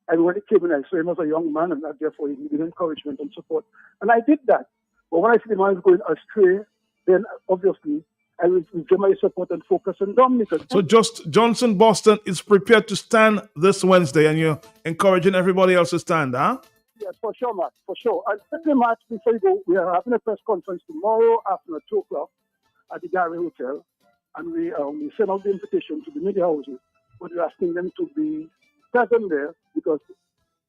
And when he came in, I saw him as a young man, and therefore he needed encouragement and support. And I did that. But when I see the man is going astray, then obviously I will give my support and focus on Dominica. So just Johnson Boston is prepared to stand this Wednesday, and you're encouraging everybody else to stand, huh? Yes, for sure, Matt, for sure. And pretty much before you go, we are having a press conference tomorrow after 2 o'clock at the Gary Hotel, and we send out the invitation to the media houses, but we're asking them to be present there because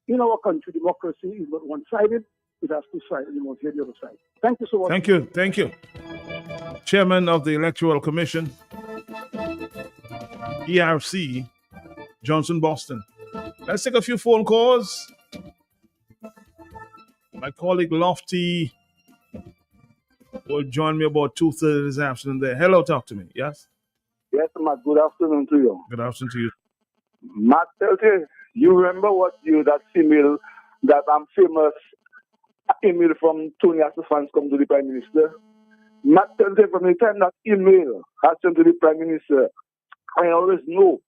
in our country, democracy is not one-sided. It has two sides, and you must hear the other side. Thank you so much. Thank you. Chairman of the Electoral Commission, ERC, Johnson Boston. Let's take a few phone calls. My colleague Lofty will join me about 2:30 this afternoon there. Hello, talk to me. Yes? Yes, Matt. Good afternoon to you. Good afternoon to you. Matt, you remember that email, that famous email from Tony Asafans come to the Prime Minister? Matt, from the time that email has sent to the Prime Minister, I always know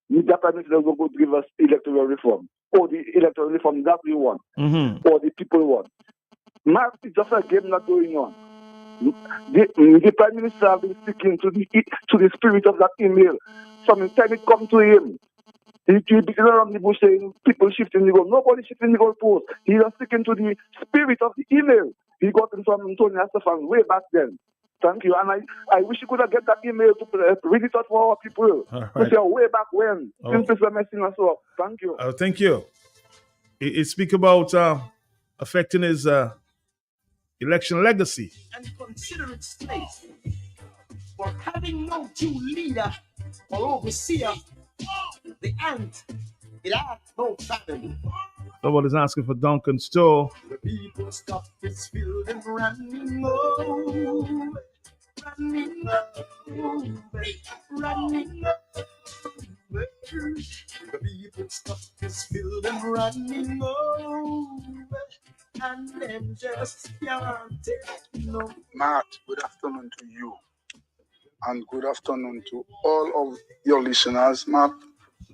the Prime Minister is going to give us electoral reform, or the electoral reform that we want, or the people want. Matt, it's just a game not going on. The Prime Minister has been speaking to the spirit of that email. Sometimes it comes to him. He began around the bush saying people shifting the goal. Nobody shifting the goal post. He was speaking to the spirit of the email. He got it from Tony Astafan way back then. Thank you. And I wish you could have get that email to read it out for our people. Right. To say way back when. Since this is messing us up. Thank you. Thank you. It speak about affecting his election legacy. And consider it slave for having no due leader or overseer, the ant it has no family. Nobody's asking for Duncan Store. The people's cup is filled and running over. Running over. Running over. The people's cup is filled and running over. And them just can't take no. Matt, good afternoon to you. And good afternoon to all of your listeners, Matt,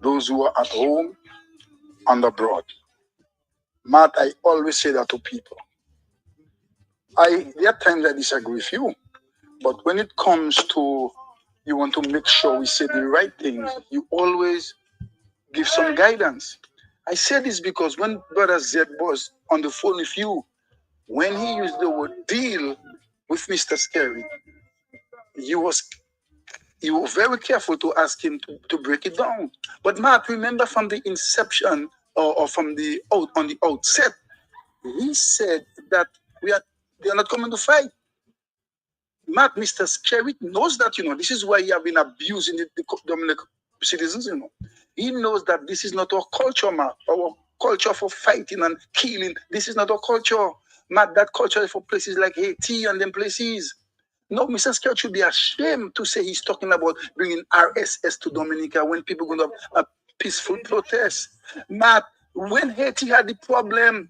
those who are at home and abroad. Matt, I always say that to people. There are times I disagree with you, but when it comes to you want to make sure we say the right things, you always give some guidance. I say this because when Brother Zed was on the phone with you, when he used the word deal with Mr. Scary, you were very careful to ask him to break it down. But Matt, remember from the inception or from the on the outset, he said that they are not coming to fight. Matt, Mr. Scary knows that, this is why he have been abusing the Dominic citizens, He knows that this is not our culture, Matt. Our culture for fighting and killing. This is not our culture. Matt, that culture is for places like Haiti and them places. No, Mr. Scott should be ashamed to say he's talking about bringing RSS to Dominica when people are going to have a peaceful protest. Matt, when Haiti had the problem,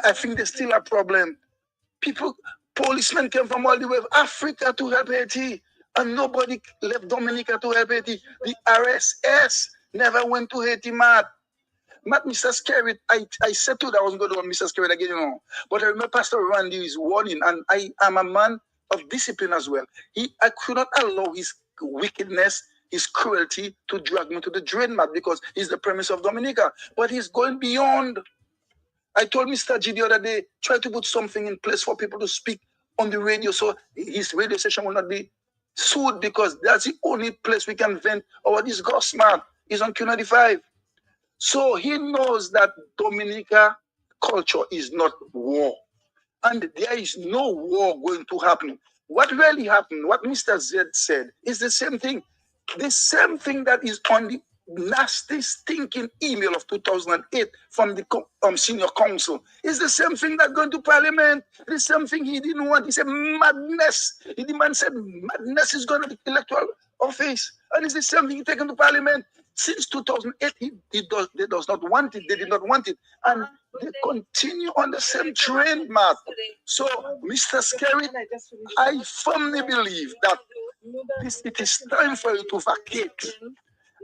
I think there's still a problem. Policemen came from all the way of Africa to help Haiti, and nobody left Dominica to help Haiti. The RSS never went to Haiti, Matt. Matt, Mr. Skerritt, I said to that I wasn't going to want Mr. Skerritt again, But I remember Pastor Randy is warning, and I am a man of discipline as well. I could not allow his wickedness, his cruelty to drag me to the drain, Matt, because he's the premise of Dominica. But he's going beyond. I told Mr. G the other day, try to put something in place for people to speak on the radio so his radio station will not be sued, because that's the only place we can vent our disgust, Matt. Is on Q95. So he knows that Dominica culture is not war. And there is no war going to happen. What really happened, what Mr. Z said, is the same thing. The same thing that is on the nasty, stinking email of 2008 from the senior council is the same thing that going to Parliament. The same thing he didn't want. He said madness. The man said madness is going to the electoral office. And it's the same thing taken to Parliament. Since 2008, they does not want it. They did not want it. And they continue on the same train, Matt. So, Mr. Scary, I firmly believe that it is time for you to vacate.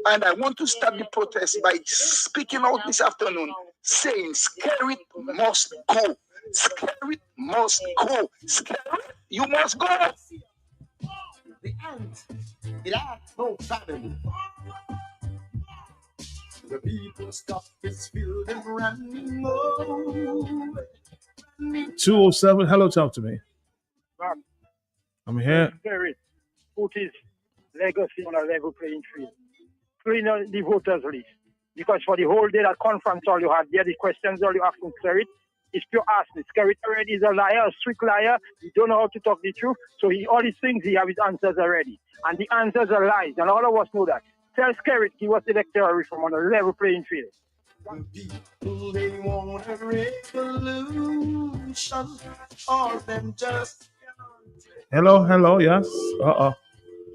And I want to start the protest by speaking out this afternoon, saying, Scary must go. Scary must go. Scary, you must go. The ant, it has no family. The people's cup is filled and running over. 207, hello, talk to me. I'm here. Spirit put his legacy on a level playing field. Clean the voters list. Because for the whole day, that conference, all you had there, the questions all you asked from Skerritt is pure arsonist. Skerritt already is a liar, a strict liar. He don't know how to talk the truth. So all these things, he have his answers already. And the answers are lies. And all of us know that. Tell Skerritt he was electoral reform on a level playing field. The people, they want a revolution. All them just... Hello, yes.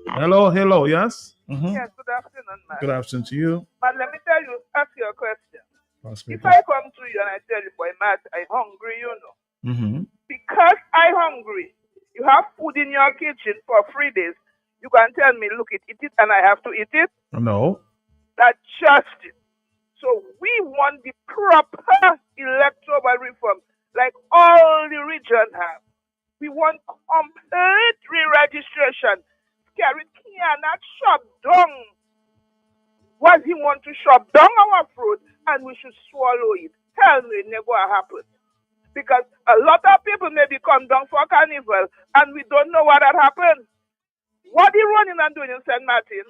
Hello, yes. Mm-hmm. Yes, good afternoon, man. Good afternoon to you. But let me ask you a question. Possibly. If I come to you and I tell you, boy, Matt, I'm hungry, Mm-hmm. Because I'm hungry, you have food in your kitchen for 3 days. You can tell me, look, eat it, and I have to eat it? No. That's justice. So we want the proper electoral reform, like all the region have. We want complete re-registration. Scary cannot shut down what he want to shut down our fruit, and we should swallow it. Tell me, it never happen. Because a lot of people maybe come down for carnival, and we don't know what had happened. What he running and doing in St. Martin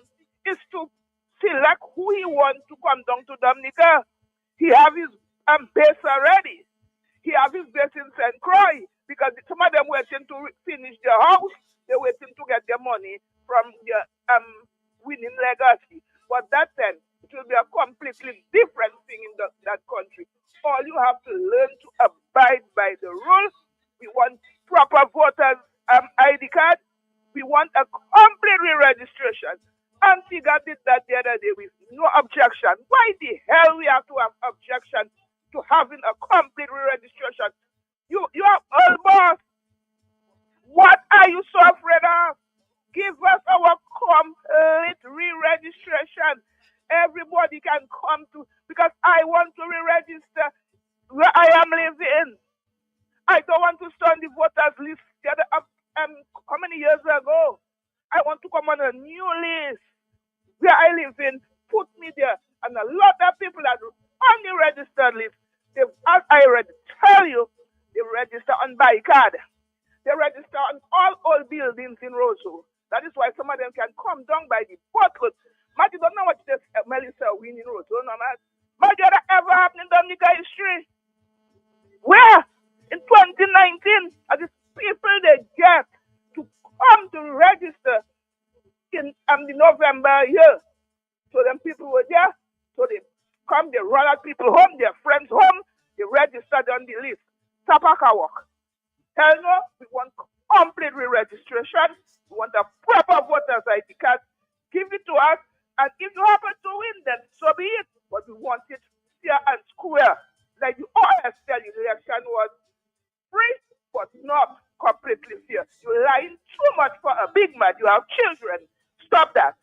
is to select who he wants to come down to Dominica. He have his base already. He have his base in St. Croix, because some of them waiting to finish their house. They're waiting to get their money from the winning legacy. But that time, it will be a completely different thing in that country. All you have to learn to abide by the rules. We want proper voters ID card. We want a complete re-registration. Antigua did that the other day with no objection. Why the hell we have to have objection to having a complete re-registration? You are almost. What are you so afraid of? Give us our complete re-registration. Everybody can come to, because I want to re-register where I am living. I don't want to stay on the voters list. How many years ago? I want to come on a new list where I live in. Put me there. And a lot of people that are on the registered list, as I already tell you, they register on by card. They register on all old buildings in Roseau. That is why some of them can come down by the bottle. Matt, you don't know what this Melissa win in Roseau, no, man. Matt, did that ever happen in Dominica history? Where? In 2019, as the people they get to come to register in the November year. So them people were there. So they come, they run out people home, their friends home, they registered on the list. Tapaka walk. Hell no, we want complete re-registration. We want a proper voters ID card. Give it to us, and if you happen to win, then so be it. But we want it fair and square. Like you always tell you, the election was free, but not completely fair. You're lying too much for a big man. You have children. Stop that.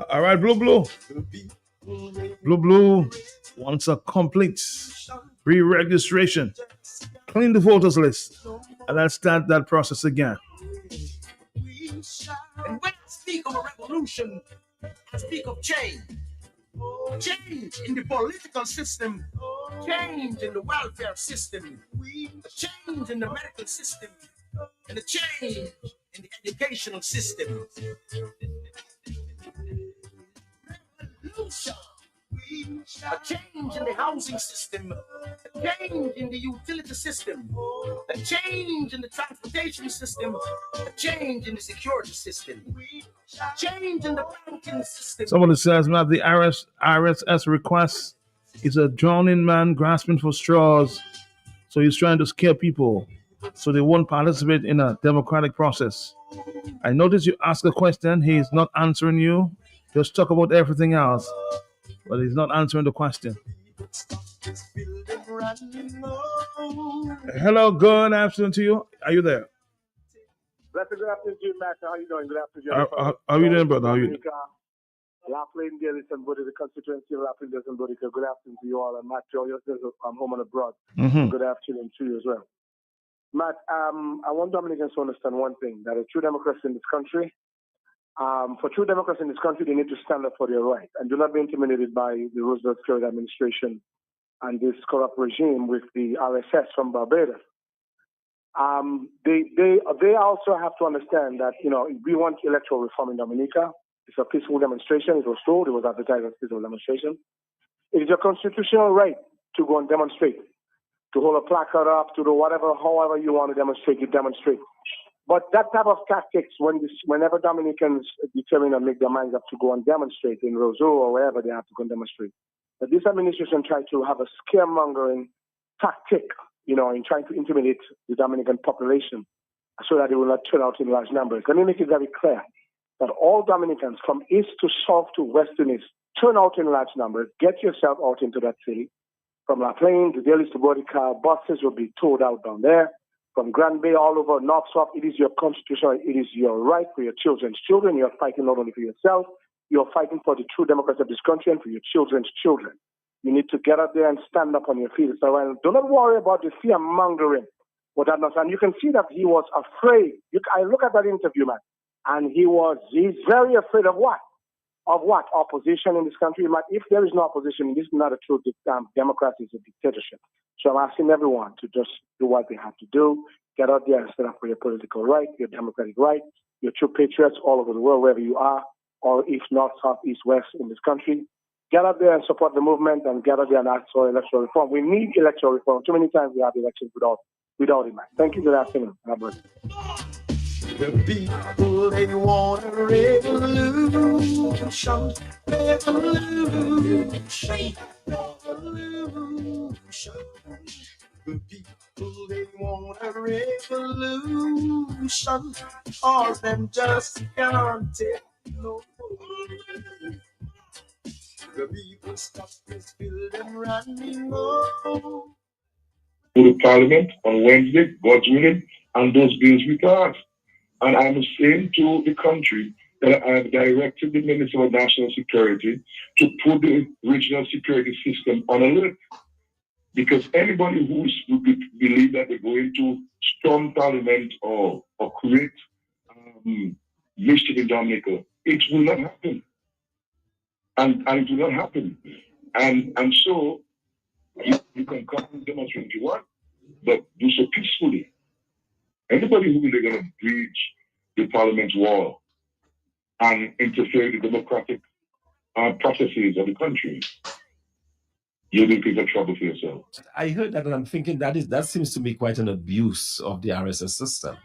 All right, Blue wants a complete re-registration. Clean the voters list, and let's start that process again. And when I speak of a revolution, I speak of change. Change in the political system, change in the welfare system, a change in the medical system, and a change in the educational system. Revolution. A change in the housing system, a change in the utility system, a change in the transportation system, a change in the security system, a change in the banking system. Somebody says, "Matt, the RSS request is a drowning man grasping for straws. So he's trying to scare people so they won't participate in a democratic process." I notice you ask a question, he's not answering you. Just talk about everything else, but he's not answering the question. Hello, good afternoon to you. Are you there? Good afternoon to you, Matt. How are you doing? Good afternoon. How are you doing, brother? How are you? Laughlin, Daly, somebody, the constituency of Laughlin, somebody. Good afternoon to you all. And Matt, I'm home and abroad. Mm-hmm. Good afternoon to you as well. Matt, I want Dominicans to understand one thing, that a true democracy in this country, for true democracy in this country, they need to stand up for their rights and do not be intimidated by the Roosevelt Square administration and this corrupt regime with the RSS from Barbados. They also have to understand that, we want electoral reform in Dominica. It's a peaceful demonstration. It was told, it was advertised as a peaceful demonstration. It is your constitutional right to go and demonstrate, to hold a placard up, to do however you want to demonstrate, you demonstrate. But that type of tactics, whenever Dominicans determine and make their minds up to go and demonstrate in Roseau or wherever they have to go and demonstrate, that this administration tried to have a scaremongering tactic, in trying to intimidate the Dominican population so that they will not turn out in large numbers. Let me make it very clear that all Dominicans from east to south to west to east turn out in large numbers. Get yourself out into that city. From La Plaine to Daly to Bodica, buses will be towed out down there. From Grand Bay all over North South, it is your constitution, it is your right for your children's children. You're fighting not only for yourself, you're fighting for the true democracy of this country and for your children's children. You need to get up there and stand up on your feet. So do not worry about the fear mongering. And you can see that he was afraid. I look at that interview, man, and he's very afraid of what? Of what? Opposition in this country. If there is no opposition, this is not a true democracy, it's a dictatorship. So I'm asking everyone to just do what they have to do. Get out there and stand up for your political right, your democratic right, your true patriots all over the world, wherever you are, or if north, south, east, west in this country. Get out there and support the movement and get out there and ask for electoral reform. We need electoral reform. Too many times we have elections without it, man. Thank you. Good afternoon. The people, they want a revolution. Revolution. Revolution. The people, they want a revolution. All them just can't take no more. The people stop this building running on. To the Parliament on Wednesday, God's willing, and those bills we pass. And I'm saying to the country that I've directed the Minister of National Security to put the regional security system on alert. Because anybody who believe that they're going to storm Parliament or create mischief in Dominica, it will not happen. And it will not happen. And so you can come and demonstrate if you want, but do so peacefully. Anybody who is going to breach the Parliament's wall and interfere with the democratic processes of the country, you'll be in trouble for yourself. I heard that, and I'm thinking that seems to be quite an abuse of the RSS system.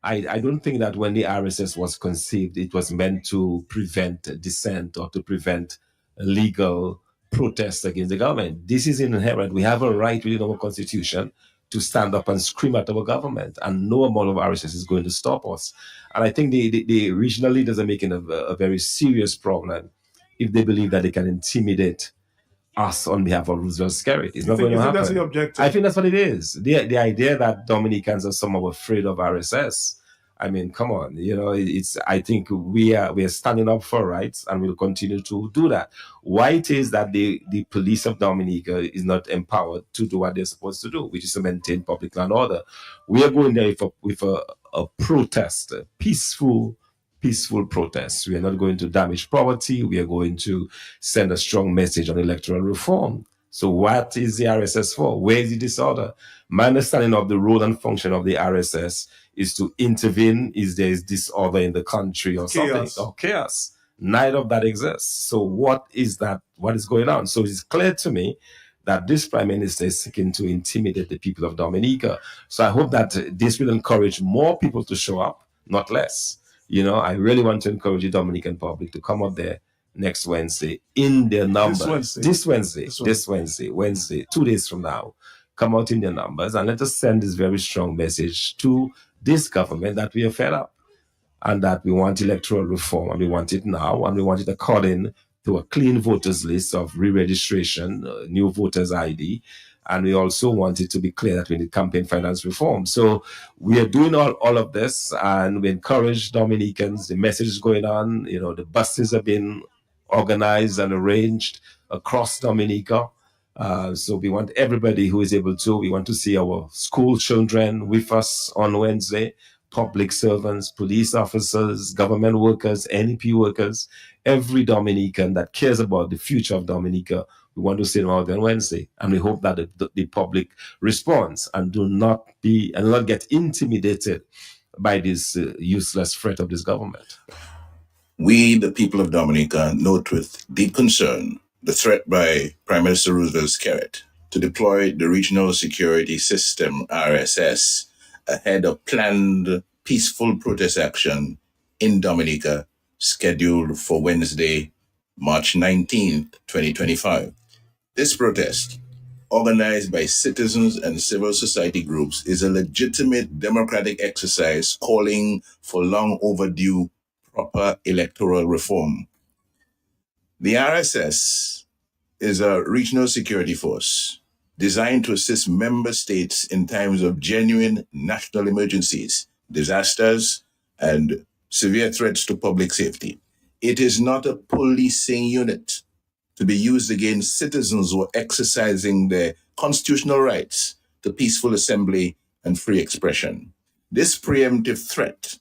I don't think that when the RSS was conceived, it was meant to prevent dissent or to prevent legal protest against the government. This is inherent. We have a right within our constitution to stand up and scream at our government, and no amount of RSS is going to stop us. And I think the regional leaders are making a very serious problem if they believe that they can intimidate us on behalf of Roosevelt Skerrit. It's not going to happen. That's the objective? I think that's what it is. The idea that Dominicans are somehow afraid of RSS. I mean, come on, it's. I think we are standing up for rights, and we'll continue to do that. Why it is that the police of Dominica is not empowered to do what they're supposed to do, which is to maintain public law and order. We are going there with a protest, a peaceful protest. We are not going to damage property. We are going to send a strong message on electoral reform. So what is the RSS for? Where is the disorder? My understanding of the role and function of the RSS is to intervene if there is disorder in the country or something, or chaos. Neither of that exists. So what is that? What is going on? So it's clear to me that this Prime Minister is seeking to intimidate the people of Dominica. So I hope that this will encourage more people to show up, not less. I really want to encourage the Dominican public to come up there next Wednesday in their numbers. This Wednesday, 2 days from now. Come out in their numbers and let us send this very strong message to this government that we are fed up and that we want electoral reform, and we want it now, and we want it according to a clean voters list of re-registration, new voters ID, and we also want it to be clear that we need campaign finance reform. So we are doing all of this, and we encourage Dominicans. The message is going on. The buses have been organized and arranged across Dominica. So we want everybody who is able to. We want to see our school children with us on Wednesday. Public servants, police officers, government workers, NEP workers, every Dominican that cares about the future of Dominica, we want to see them out on Wednesday. And we hope that the public responds and do not get intimidated by this useless threat of this government. We, the people of Dominica, note with deep concern the threat by Prime Minister Roosevelt Skerrit to deploy the Regional Security System, RSS, ahead of planned peaceful protest action in Dominica scheduled for Wednesday, March 19th, 2025. This protest, organized by citizens and civil society groups, is a legitimate democratic exercise calling for long overdue proper electoral reform. The RSS is a regional security force designed to assist member states in times of genuine national emergencies, disasters, and severe threats to public safety. It is not a policing unit to be used against citizens who are exercising their constitutional rights to peaceful assembly and free expression. This preemptive threat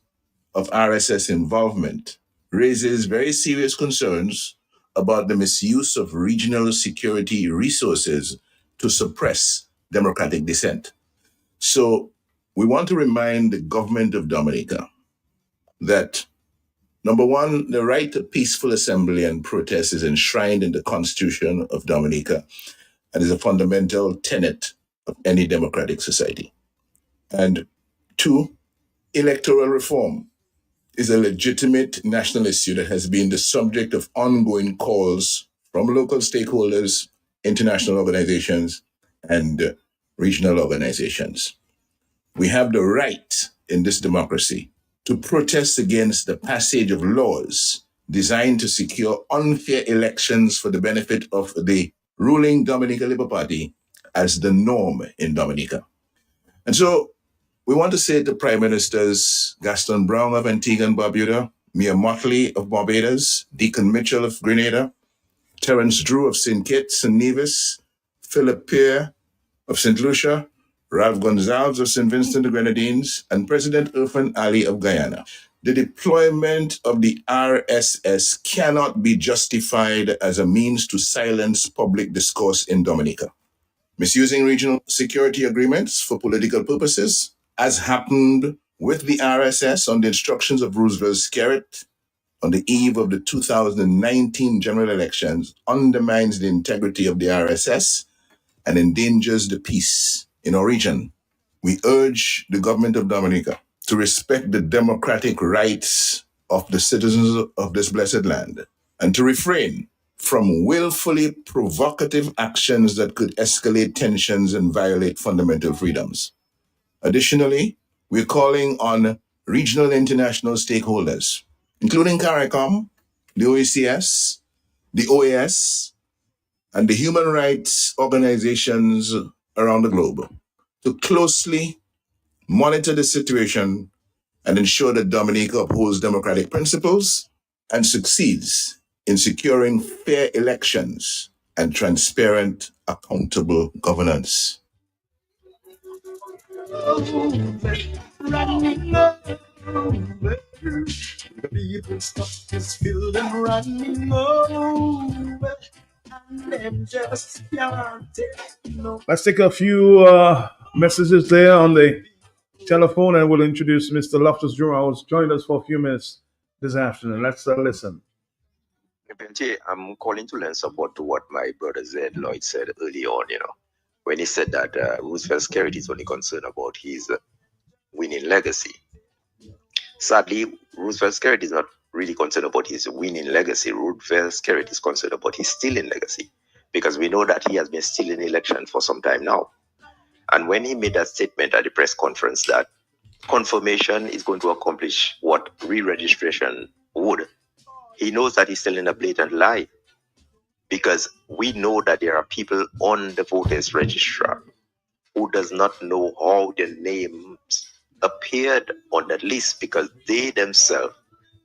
of RSS involvement raises very serious concerns about the misuse of regional security resources to suppress democratic dissent. So we want to remind the government of Dominica that, number one, the right to peaceful assembly and protest is enshrined in the Constitution of Dominica and is a fundamental tenet of any democratic society. And two, Electoral reform is a legitimate national issue that has been the subject of ongoing calls from local stakeholders, international organizations, and regional organizations. We have the right in this democracy to protest against the passage of laws designed to secure unfair elections for the benefit of the ruling Dominica Labour Party as the norm in Dominica. And so we want to say to Prime Ministers Gaston Brown of Antigua and Barbuda, Mia Motley of Barbados, Deacon Mitchell of Grenada, Terence Drew of St. Kitts and Nevis, Philip Pear of St. Lucia, Ralph Gonzalez of St. Vincent the Grenadines, and President Irfan Ali of Guyana. The deployment of the RSS cannot be justified as a means to silence public discourse in Dominica. Misusing regional security agreements for political purposes, as happened with the RSS on the instructions of Roosevelt Skerritt on the eve of the 2019 general elections, undermines the integrity of the RSS and endangers the peace in our region. We urge the government of Dominica to respect the democratic rights of the citizens of this blessed land and to refrain from willfully provocative actions that could escalate tensions and violate fundamental freedoms. Additionally, we're calling on regional and international stakeholders, including CARICOM, the OECS, the OAS, and the human rights organizations around the globe to closely monitor the situation and ensure that Dominica upholds democratic principles and succeeds in securing fair elections and transparent, accountable governance. Running over. The people's cup is filled and running over. And them just can't take no. Let's take a few messages there on the telephone and we'll introduce Mr. Loftus Jr. who's joined us for a few minutes this afternoon. Let's listen. I'm calling to lend support to what my brother Zed Lloyd said early on, when he said that Roosevelt Skerritt is only concerned about his winning legacy. Sadly, Roosevelt Skerritt is not really concerned about his winning legacy. Roosevelt Skerritt is concerned about his stealing legacy, because we know that he has been stealing elections for some time now. And when he made that statement at the press conference that confirmation is going to accomplish what re-registration would, he knows that he's telling a blatant lie, because we know that there are people on the voters registrar who does not know how their names appeared on that list, because they themselves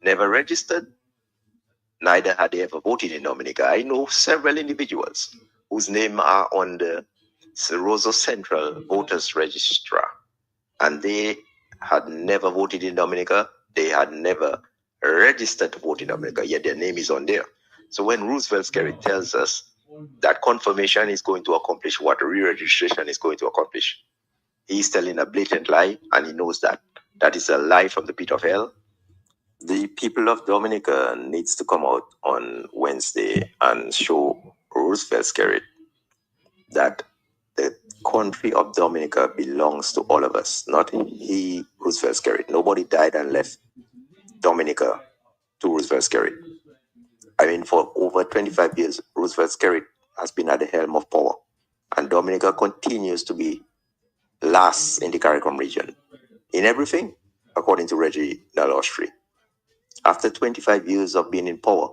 never registered, neither had they ever voted in Dominica. I know several individuals whose names are on the Rosso Central Voters Registrar, and they had never voted in Dominica. They had never registered to vote in Dominica, yet their name is on there. So when Roosevelt Skerritt tells us that confirmation is going to accomplish what re-registration is going to accomplish, he's telling a blatant lie, and he knows that. That is a lie from the pit of hell. The people of Dominica needs to come out on Wednesday and show Roosevelt Skerritt that the country of Dominica belongs to all of us, not he, Roosevelt Skerritt. Nobody died and left Dominica to Roosevelt Skerritt. I mean, for over 25 years, Roosevelt Skerritt has been at the helm of power, and Dominica continues to be last in the CARICOM region in everything, according to Reggie Nalostri. After 25 years of being in power,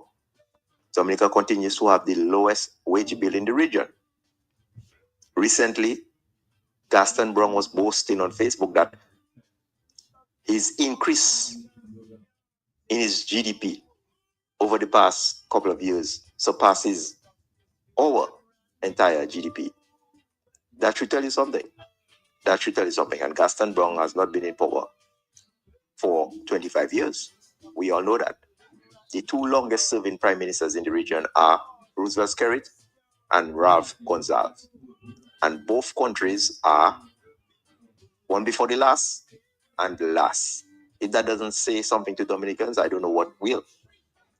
Dominica continues to have the lowest wage bill in the region. Recently, Gaston Brown was boasting on Facebook that his increase in his GDP over the past couple of years surpasses our entire GDP. That should tell you something. That should tell you something. And Gaston Brown has not been in power for 25 years. We all know that. The two longest serving prime ministers in the region are Roosevelt Skerritt and Ralph Gonzalez. And both countries are one before the last and the last. If that doesn't say something to Dominicans, I don't know what will.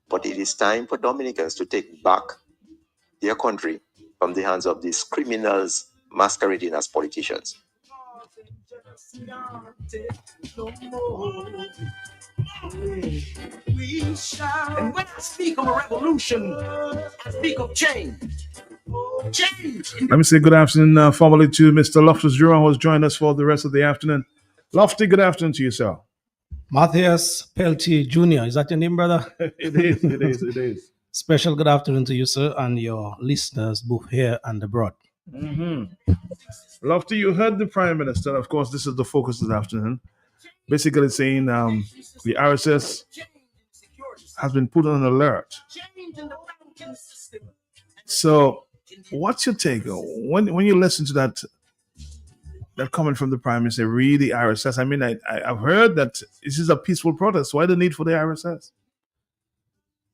But it is time for Dominicans to take back their country from the hands of these criminals masquerading as politicians. And when I speak of a revolution, I speak of change. Let me say good afternoon formally to Mr. Loftus Duran, who has joined us for the rest of the afternoon. Lofty, good afternoon to you, sir. Matthias Peltier Jr., is that your name, brother? It is. Special good afternoon to you, sir, and your listeners, both here and abroad. Mm-hmm. Lofty, you heard the Prime Minister. Of course, this is the focus this afternoon. Basically saying the RSS has been put on alert. So, what's your take when you listen to that comment from the Prime Minister? Read the RSS. I mean, I've heard that this is a peaceful protest. Why the need for the RSS?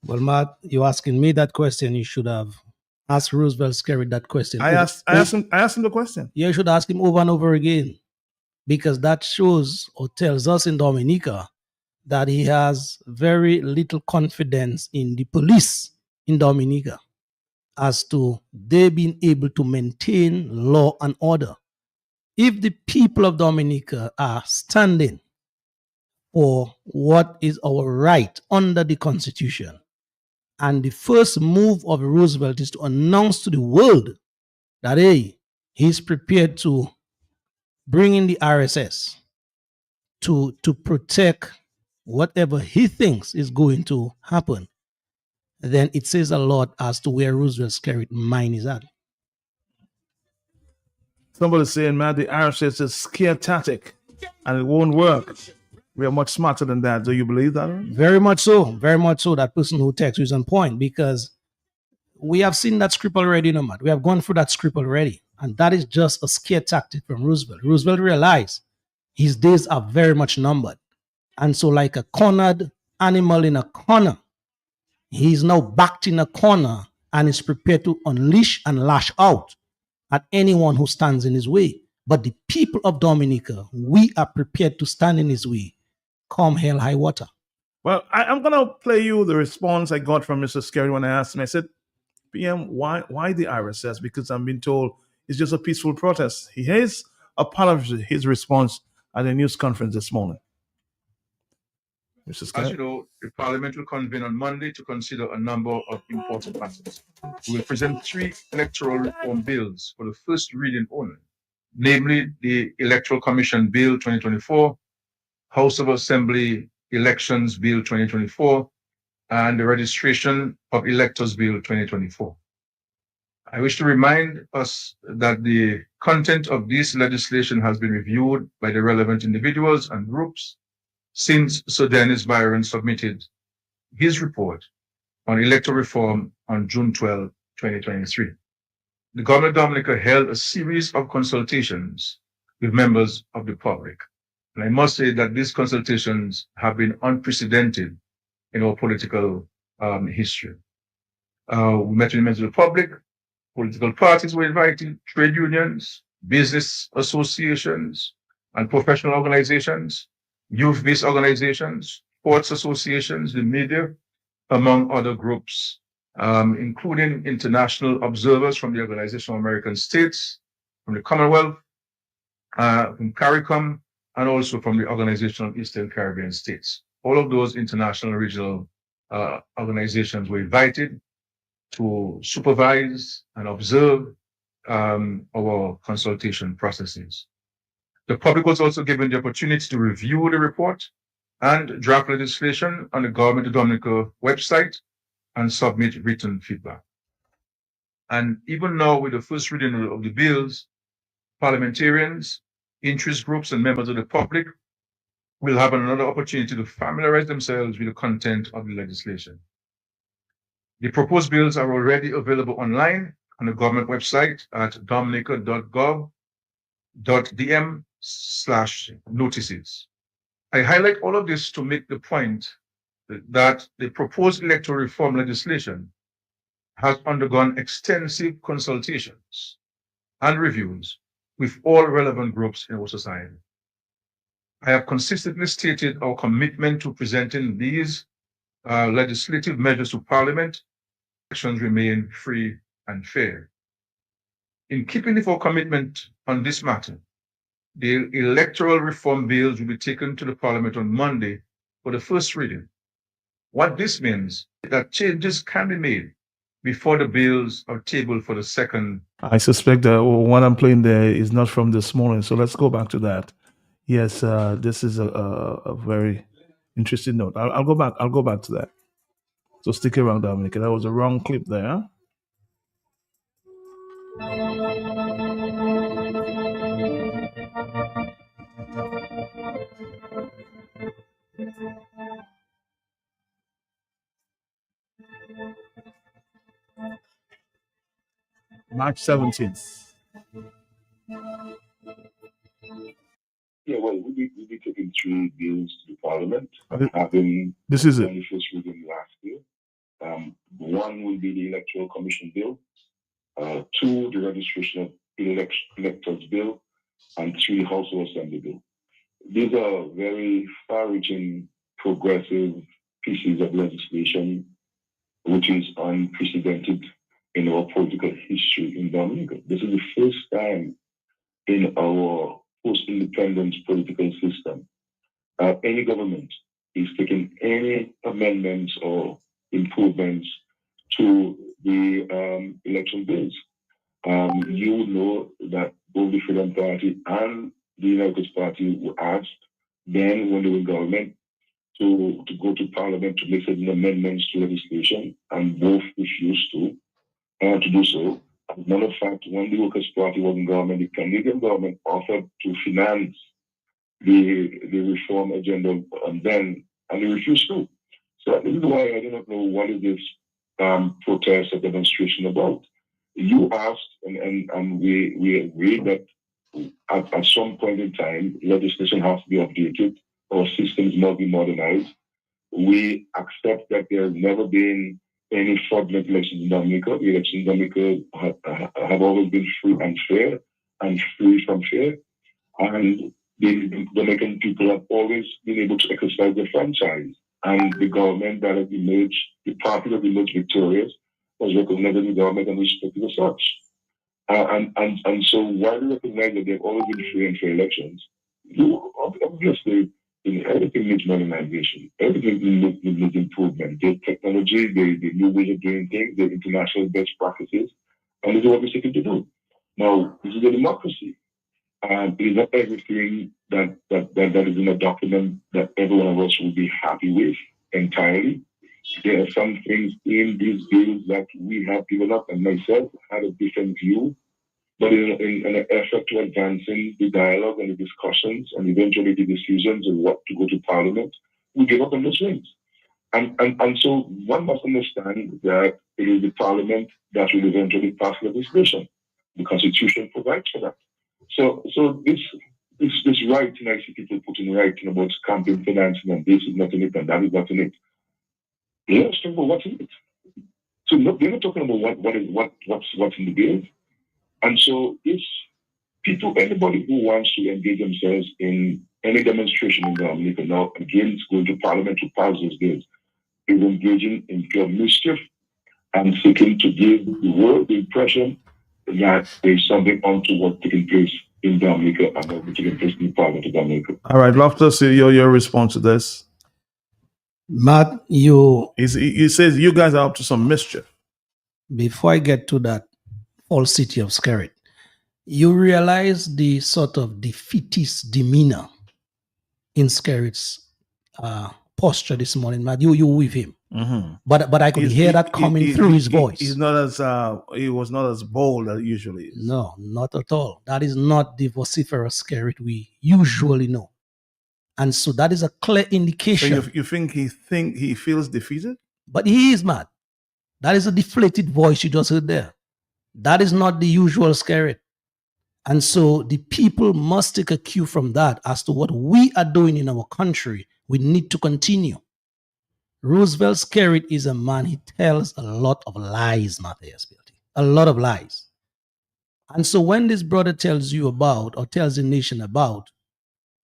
Well, Matt, you're asking me that question. You should have asked Roosevelt Skerrit that question. I asked him the question. Yeah, you should ask him over and over again, because that shows or tells us in Dominica that he has very little confidence in the police in Dominica as to they being able to maintain law and order. If the people of Dominica are standing for what is our right under the Constitution, and the first move of Roosevelt is to announce to the world that, hey, he's prepared to bring in the RSS to protect whatever he thinks is going to happen, then it says a lot as to where Roosevelt's Skerrit mind is at. Somebody's saying, man, the RSS is scare tactic and it won't work. We are much smarter than that. Do you believe that? Very much so. Very much so. That person who texts you is on point, because we have seen that script already, no matter. We have gone through that script already. And that is just a scare tactic from Roosevelt. Roosevelt realized his days are very much numbered. And so, like a cornered animal in a corner, he's now backed in a corner and is prepared to unleash and lash out at anyone who stands in his way. But the people of Dominica, we are prepared to stand in his way, come hell, high water. Well, I'm going to play you the response I got from Mr. Skerrit when I asked him. I said, PM, why the RSS? Because I'm being told it's just a peaceful protest. He has a part of his response at a news conference this morning. Mr. Skerrit? As you know, the Parliament will convene on Monday to consider a number of important matters. We will present 3 electoral reform bills for the first reading only, namely the Electoral Commission Bill 2024, House of Assembly Elections Bill 2024, and the Registration of Electors Bill 2024. I wish to remind us that the content of this legislation has been reviewed by the relevant individuals and groups since Sir Dennis Byron submitted his report on electoral reform on June 12, 2023. The Government of Dominica held a series of consultations with members of the public. And I must say that these consultations have been unprecedented in our political history. We met with members of the public, political parties were invited, trade unions, business associations, and professional organizations, youth-based organizations, sports associations, the media, among other groups, including international observers from the Organization of American States, from the Commonwealth, from CARICOM, and also from the Organization of Eastern Caribbean States. All of those international and regional organizations were invited to supervise and observe our consultation processes. The public was also given the opportunity to review the report and draft legislation on the Government of Dominica website and submit written feedback. And even now, with the first reading of the bills, parliamentarians, interest groups, and members of the public will have another opportunity to familiarize themselves with the content of the legislation. The proposed bills are already available online on the government website at dominica.gov.dm/notices. I highlight all of this to make the point that the proposed electoral reform legislation has undergone extensive consultations and reviews with all relevant groups in our society. I have consistently stated our commitment to presenting these legislative measures to Parliament. Elections remain free and fair. In keeping with our commitment on this matter, The electoral reform bills will be taken to the Parliament on Monday for the first reading. What this means is that changes can be made before the bills are tabled for the second. I suspect that what I'm playing there is not from this morning, so let's go back to that. Yes, this is a very interesting note. I'll go back. I'll go back to that. So stick around, Dominic. That was a wrong clip there. March 17th. Yeah, well, we'll be taking 3 bills to the Parliament, having This is it. the first reading last year. One will be the Electoral Commission Bill, 2, the Registration of Electors Bill, and 3, House of Assembly Bill. These are very far-reaching, progressive pieces of legislation, which is unprecedented in our political history in Dominica. This is the first time in our post-independence political system any government is taking any amendments or improvements to the election bills. You know that both the Freedom Party and the United Party were asked then when they were in government to go to Parliament to make certain amendments to legislation, and both refused to do so. As a matter of fact, when the Workers' Party was in government, the Canadian government offered to finance the reform agenda and they refused to. So this is why I do not know what is this protest or demonstration about. You asked, and we agreed that at some point in time, legislation has to be updated, or systems must be modernized. We accept that there has never been any fraudulent elections in Dominica. The elections in Dominica have always been free and fair, and free from fear. And the Dominican people have always been able to exercise their franchise. And the government that has emerged, the party that emerged victorious, was recognized in the government and respected as such. And so while we recognize that there have always been free and fair elections, you obviously everything needs modernization. Everything needs improvement. The technology, the new ways of doing things, the international best practices, and this is what we're seeking to do. Now, this is a democracy. And it is not everything that is in a document that every one of us will be happy with entirely. There are some things in these bills that we have developed, and myself had a different view. But in an effort to advancing the dialogue and the discussions and eventually the decisions of what to go to Parliament, we gave up on those things. And so one must understand that it is the Parliament that will eventually pass legislation. The Constitution provides for that. So this writing, I see people putting writing about campaign financing, and this is not in it and that is not in it. Let's talk about what's in it. So they're not talking about what's in the bill. And so if anybody who wants to engage themselves in any demonstration in Dominica now against going to Parliament to pass those bills is engaging in pure mischief and seeking to give the world the impression that there's something untoward taking place in Dominica and that will taking place in the Parliament of Dominica. All right, love to see your response to this. Matt, he says you guys are up to some mischief. Before I get to that false city of Skerrit, you realize the sort of defeatist demeanor in Skerrit's posture this morning, Matt. You with him. Mm-hmm. But I could hear that coming through his voice. He's not as he was not as bold as usually is. No, not at all. That is not the vociferous Skerrit we usually know. And so that is a clear indication. So you think he feels defeated? But he is mad. That is a deflated voice you just heard there. That is not the usual Skerrit. And so the people must take a cue from that as to what we are doing in our country. We need to continue. Roosevelt Skerrit is a man, he tells a lot of lies, Matthias Bilty. A lot of lies. And so when this brother tells you about, or tells the nation about,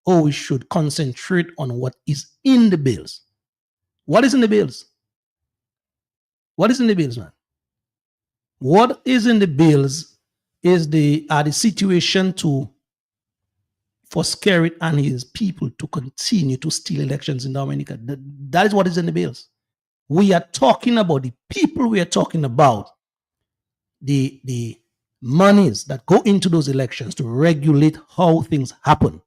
oh, we should concentrate on what is in the bills. What is in the bills? What is in the bills, man? What is in the bills is the situation to for Skerrit and his people to continue to steal elections in Dominica. That is what is in the bills. We are talking about the people, we are talking about the monies that go into those elections to regulate how things happen.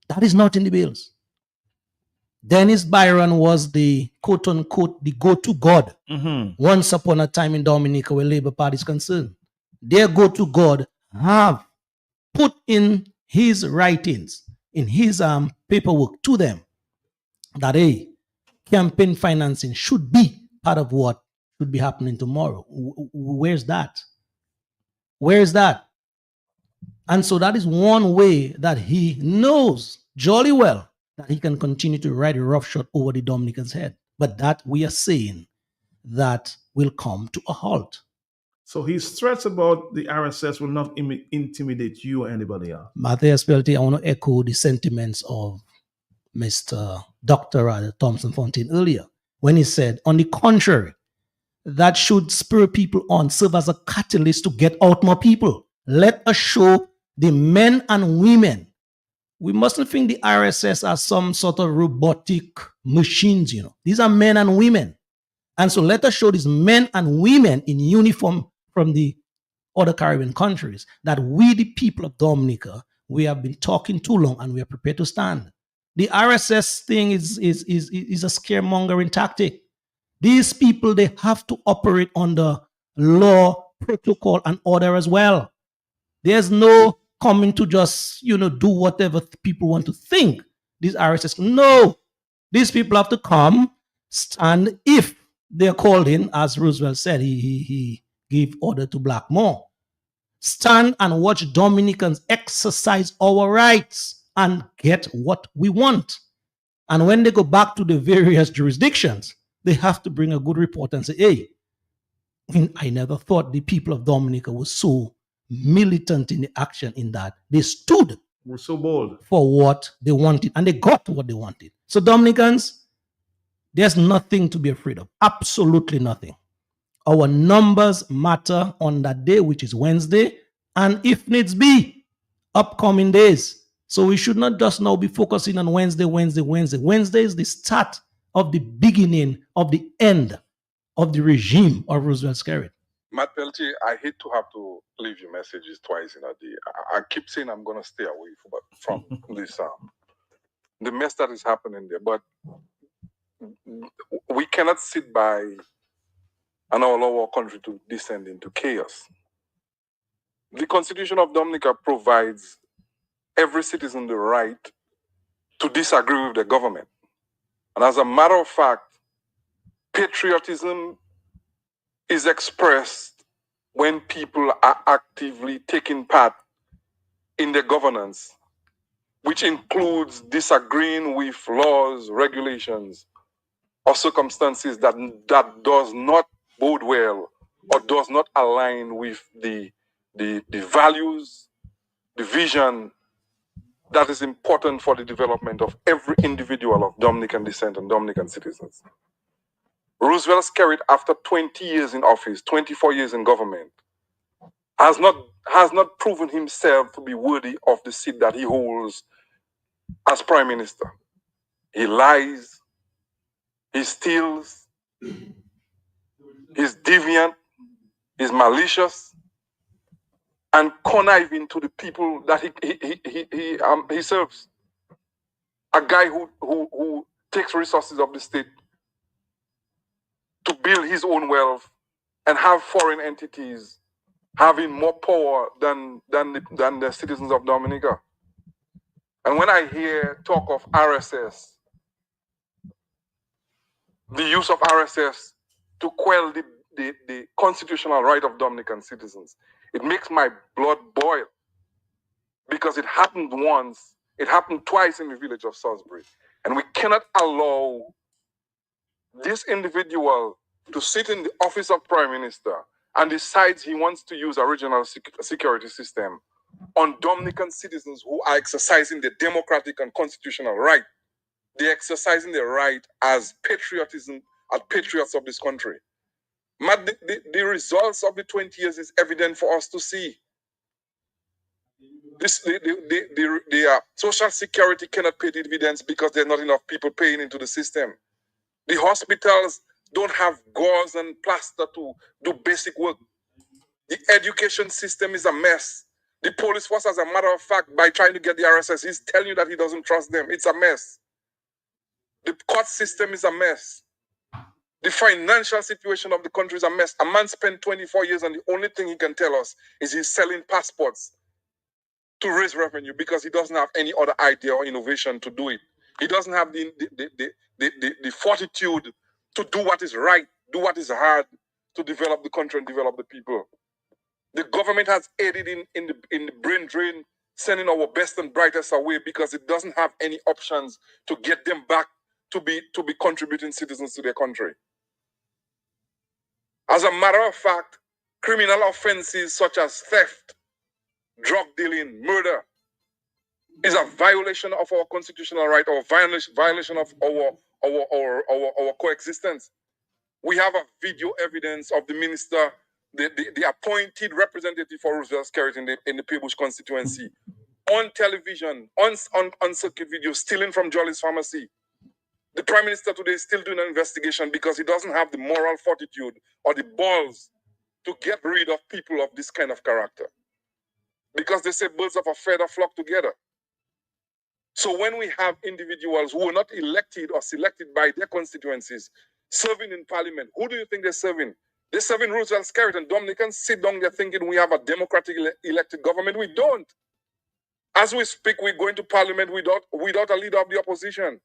That is not in the bills. Dennis Byron was the quote unquote the go-to God once upon a time in Dominica where Labour Party is concerned. Their go-to God have put in his writings, in his paperwork to them that campaign financing should be part of what should be happening tomorrow. Where's that? Where is that? And so that is one way that he knows jolly well that he can continue to ride a roughshod over the Dominican's head. But that we are saying that will come to a halt. So his threats about the RSS will not intimidate you or anybody else. Matthias Pelty, I want to echo the sentiments of Mr. Dr. Thompson Fontaine earlier when he said, on the contrary, that should spur people on, serve as a catalyst to get out more people. Let us show the men and women. We mustn't think the RSS as some sort of robotic machines, you know. These are men and women. And so let us show these men and women in uniform from the other Caribbean countries that we, the people of Dominica, we have been talking too long and we are prepared to stand. The RSS thing is a scaremongering tactic. These people, they have to operate under law, protocol, and order as well. There's no coming to just, do whatever people want to think. These RSS, no. These people have to come, stand if they're called in, as Roosevelt said, he gave order to Blackmore. Stand and watch Dominicans exercise our rights and get what we want. And when they go back to the various jurisdictions, they have to bring a good report and say, hey, I never thought the people of Dominica were so militant in the action in that they stood We're so bold for what they wanted and they got what they wanted. So Dominicans, there's nothing to be afraid of. Absolutely nothing. Our numbers matter on that day, which is Wednesday, and if needs be, upcoming days. So we should not just now be focusing on Wednesday. Wednesday is the start of the beginning of the end of the regime of Roosevelt Skerrit. Matt Peltier, I hate to have to leave you messages twice in a day. I keep saying I'm going to stay away from this, the mess that is happening there. But we cannot sit by and allow our country to descend into chaos. The Constitution of Dominica provides every citizen the right to disagree with the government. And as a matter of fact, patriotism is expressed when people are actively taking part in the governance, which includes disagreeing with laws, regulations, or circumstances that does not bode well or does not align with the values, the vision that is important for the development of every individual of Dominican descent and Dominican citizens. Roosevelt Skerrit, after 20 years in office, 24 years in government, has not proven himself to be worthy of the seat that he holds as prime minister. He lies, he steals, he's deviant, he's malicious, and conniving to the people that he serves. A guy who takes resources of the state to build his own wealth and have foreign entities having more power than the citizens of Dominica. And when I hear talk of RSS, the use of RSS to quell the constitutional right of Dominican citizens, it makes my blood boil. Because it happened once, it happened twice in the village of Salisbury. And we cannot allow this individual to sit in the office of prime minister and decides he wants to use a regional security system on Dominican citizens who are exercising their democratic and constitutional right. They're exercising their right as patriots of this country. The results of the 20 years is evident for us to see. the social security cannot pay dividends because there are not enough people paying into the system. The hospitals don't have gauze and plaster to do basic work. The education system is a mess. The police force, as a matter of fact, by trying to get the RSS, he's telling you that he doesn't trust them. It's a mess. The court system is a mess. The financial situation of the country is a mess. A man spent 24 years and the only thing he can tell us is he's selling passports to raise revenue because he doesn't have any other idea or innovation to do it. He doesn't have the fortitude to do what is right, do what is hard to develop the country and develop the people. The government has aided in the brain drain, sending our best and brightest away because it doesn't have any options to get them back to be contributing citizens to their country. As a matter of fact, criminal offenses such as theft, drug dealing, murder is a violation of our constitutional right or violation of our coexistence. We have a video evidence of the minister, the appointed representative for Roosevelt Skerrit in the Peebush constituency, on television, on circuit video, stealing from Jolly's pharmacy. The Prime Minister today is still doing an investigation because he doesn't have the moral fortitude or the balls to get rid of people of this kind of character. Because they say birds of a feather flock together. So when we have individuals who are not elected or selected by their constituencies serving in parliament, who do you think they're serving? They're serving Roosevelt Skerrit, and Dominicans sit down there thinking we have a democratically elected government. We don't. As we speak, we're going to parliament without a leader of the opposition.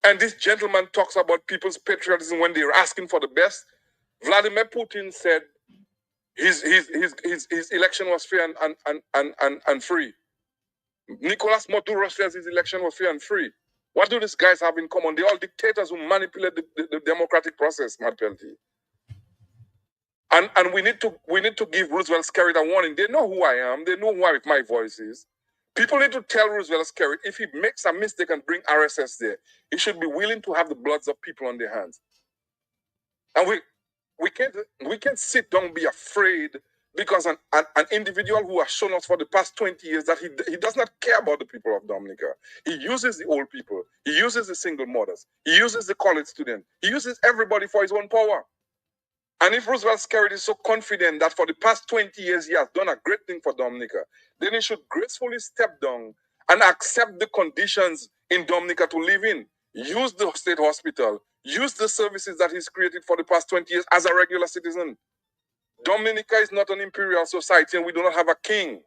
And this gentleman talks about people's patriotism when they're asking for the best. Vladimir Putin said his election was fair and free. Nicolas Maduro says his election was fair and free. What do these guys have in common? They're all dictators who manipulate the democratic process, Matt Peltier. And we need to give Roosevelt Skerrit a warning. They know who I am. They know who my voice is. People need to tell Roosevelt Skerrit if he makes a mistake and bring RSS there, he should be willing to have the bloods of people on their hands. And we can't sit down and be afraid because an individual who has shown us for the past 20 years that he does not care about the people of Dominica. He uses the old people. He uses the single mothers. He uses the college student. He uses everybody for his own power. And if Roosevelt Skerrit is so confident that for the past 20 years he has done a great thing for Dominica, then he should gracefully step down and accept the conditions in Dominica to live in. Use the state hospital. Use the services that he's created for the past 20 years as a regular citizen. Dominica is not an imperial society and we do not have a king.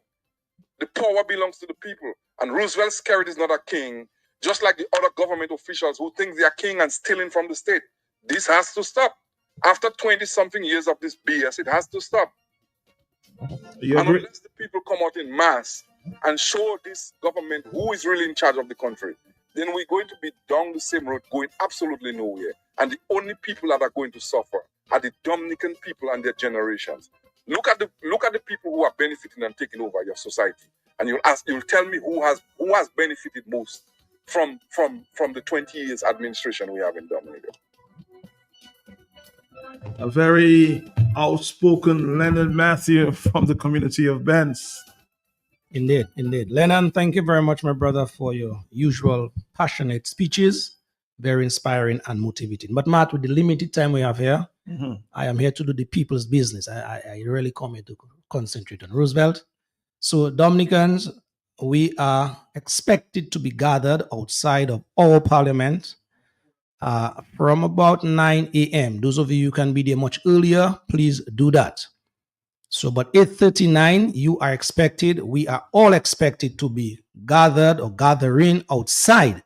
The power belongs to the people. And Roosevelt Skerrit is not a king, just like the other government officials who think they are king and stealing from the state. This has to stop. After 20-something years of this BS, it has to stop. And unless the people come out in mass and show this government who is really in charge of the country, then we're going to be down the same road, going absolutely nowhere. And the only people that are going to suffer are the Dominican people and their generations. Look at the people who are benefiting and taking over your society, and you'll tell me who has benefited most from the 20 years administration we have in Dominica. A very outspoken Leonard Matthew from the community of Benz. Indeed. Lennon, thank you very much, my brother, for your usual passionate speeches. Very inspiring and motivating. But Matt, with the limited time we have here, I am here to do the people's business. I really come here to concentrate on Roosevelt. So Dominicans, we are expected to be gathered outside of our parliament from about 9 a.m. Those of you who can be there much earlier, please do that. So, but 8:39, you are expected, we are all expected to be gathered or gathering outside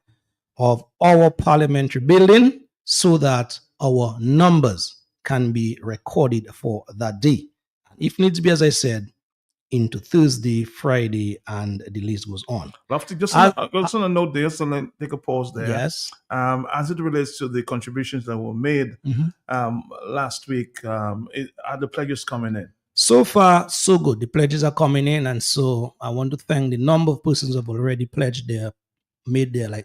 of our parliamentary building so that our numbers can be recorded for that day. If needs be, as I said, into Thursday, Friday, and the list goes on. Just on a note there, so let's take a pause there. Yes. As it relates to the contributions that were made last week, are the pledges coming in? So far, so good. The pledges are coming in, and so I want to thank the number of persons who have already pledged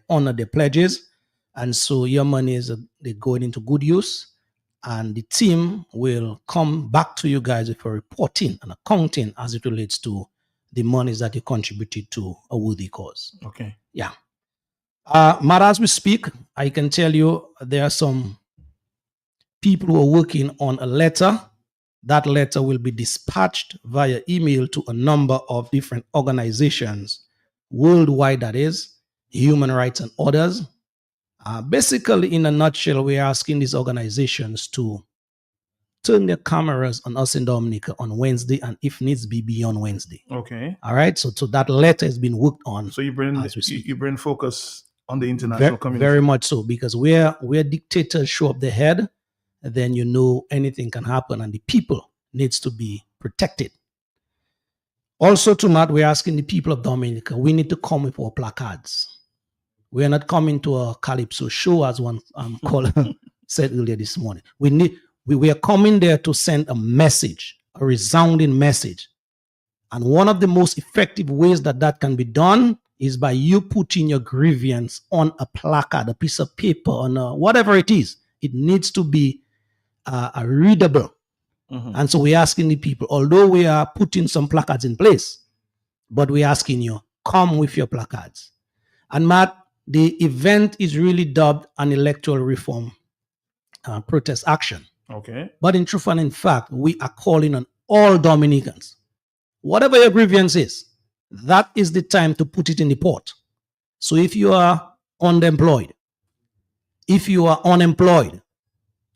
honor their pledges, and so your money is they're going into good use. And the team will come back to you guys with a reporting and accounting as it relates to the monies that you contributed to a worthy cause. Okay. Yeah. Matt, as we speak, I can tell you there are some people who are working on a letter. That letter will be dispatched via email to a number of different organizations worldwide, that is, human rights and others. Basically, in a nutshell, we're asking these organizations to turn their cameras on us in Dominica on Wednesday, and if needs be, beyond Wednesday. Okay. All right. So that letter has been worked on. So you bring focus on the international community. Very much so, because where dictators show up their head, then you know anything can happen, and the people needs to be protected. Also, tonight we're asking the people of Dominica, we need to come with our placards. We are not coming to a calypso show, as one caller said earlier this morning. We are coming there to send a message, a resounding message. And one of the most effective ways that can be done is by you putting your grievance on a placard, a piece of paper, on whatever it is. It needs to be readable. Mm-hmm. And so we're asking the people, although we are putting some placards in place, but we're asking you, come with your placards. And Matt, the event is really dubbed an electoral reform protest action. Okay. But in truth and in fact, we are calling on all Dominicans. Whatever your grievance is, that is the time to put it in the pot. So if you are unemployed,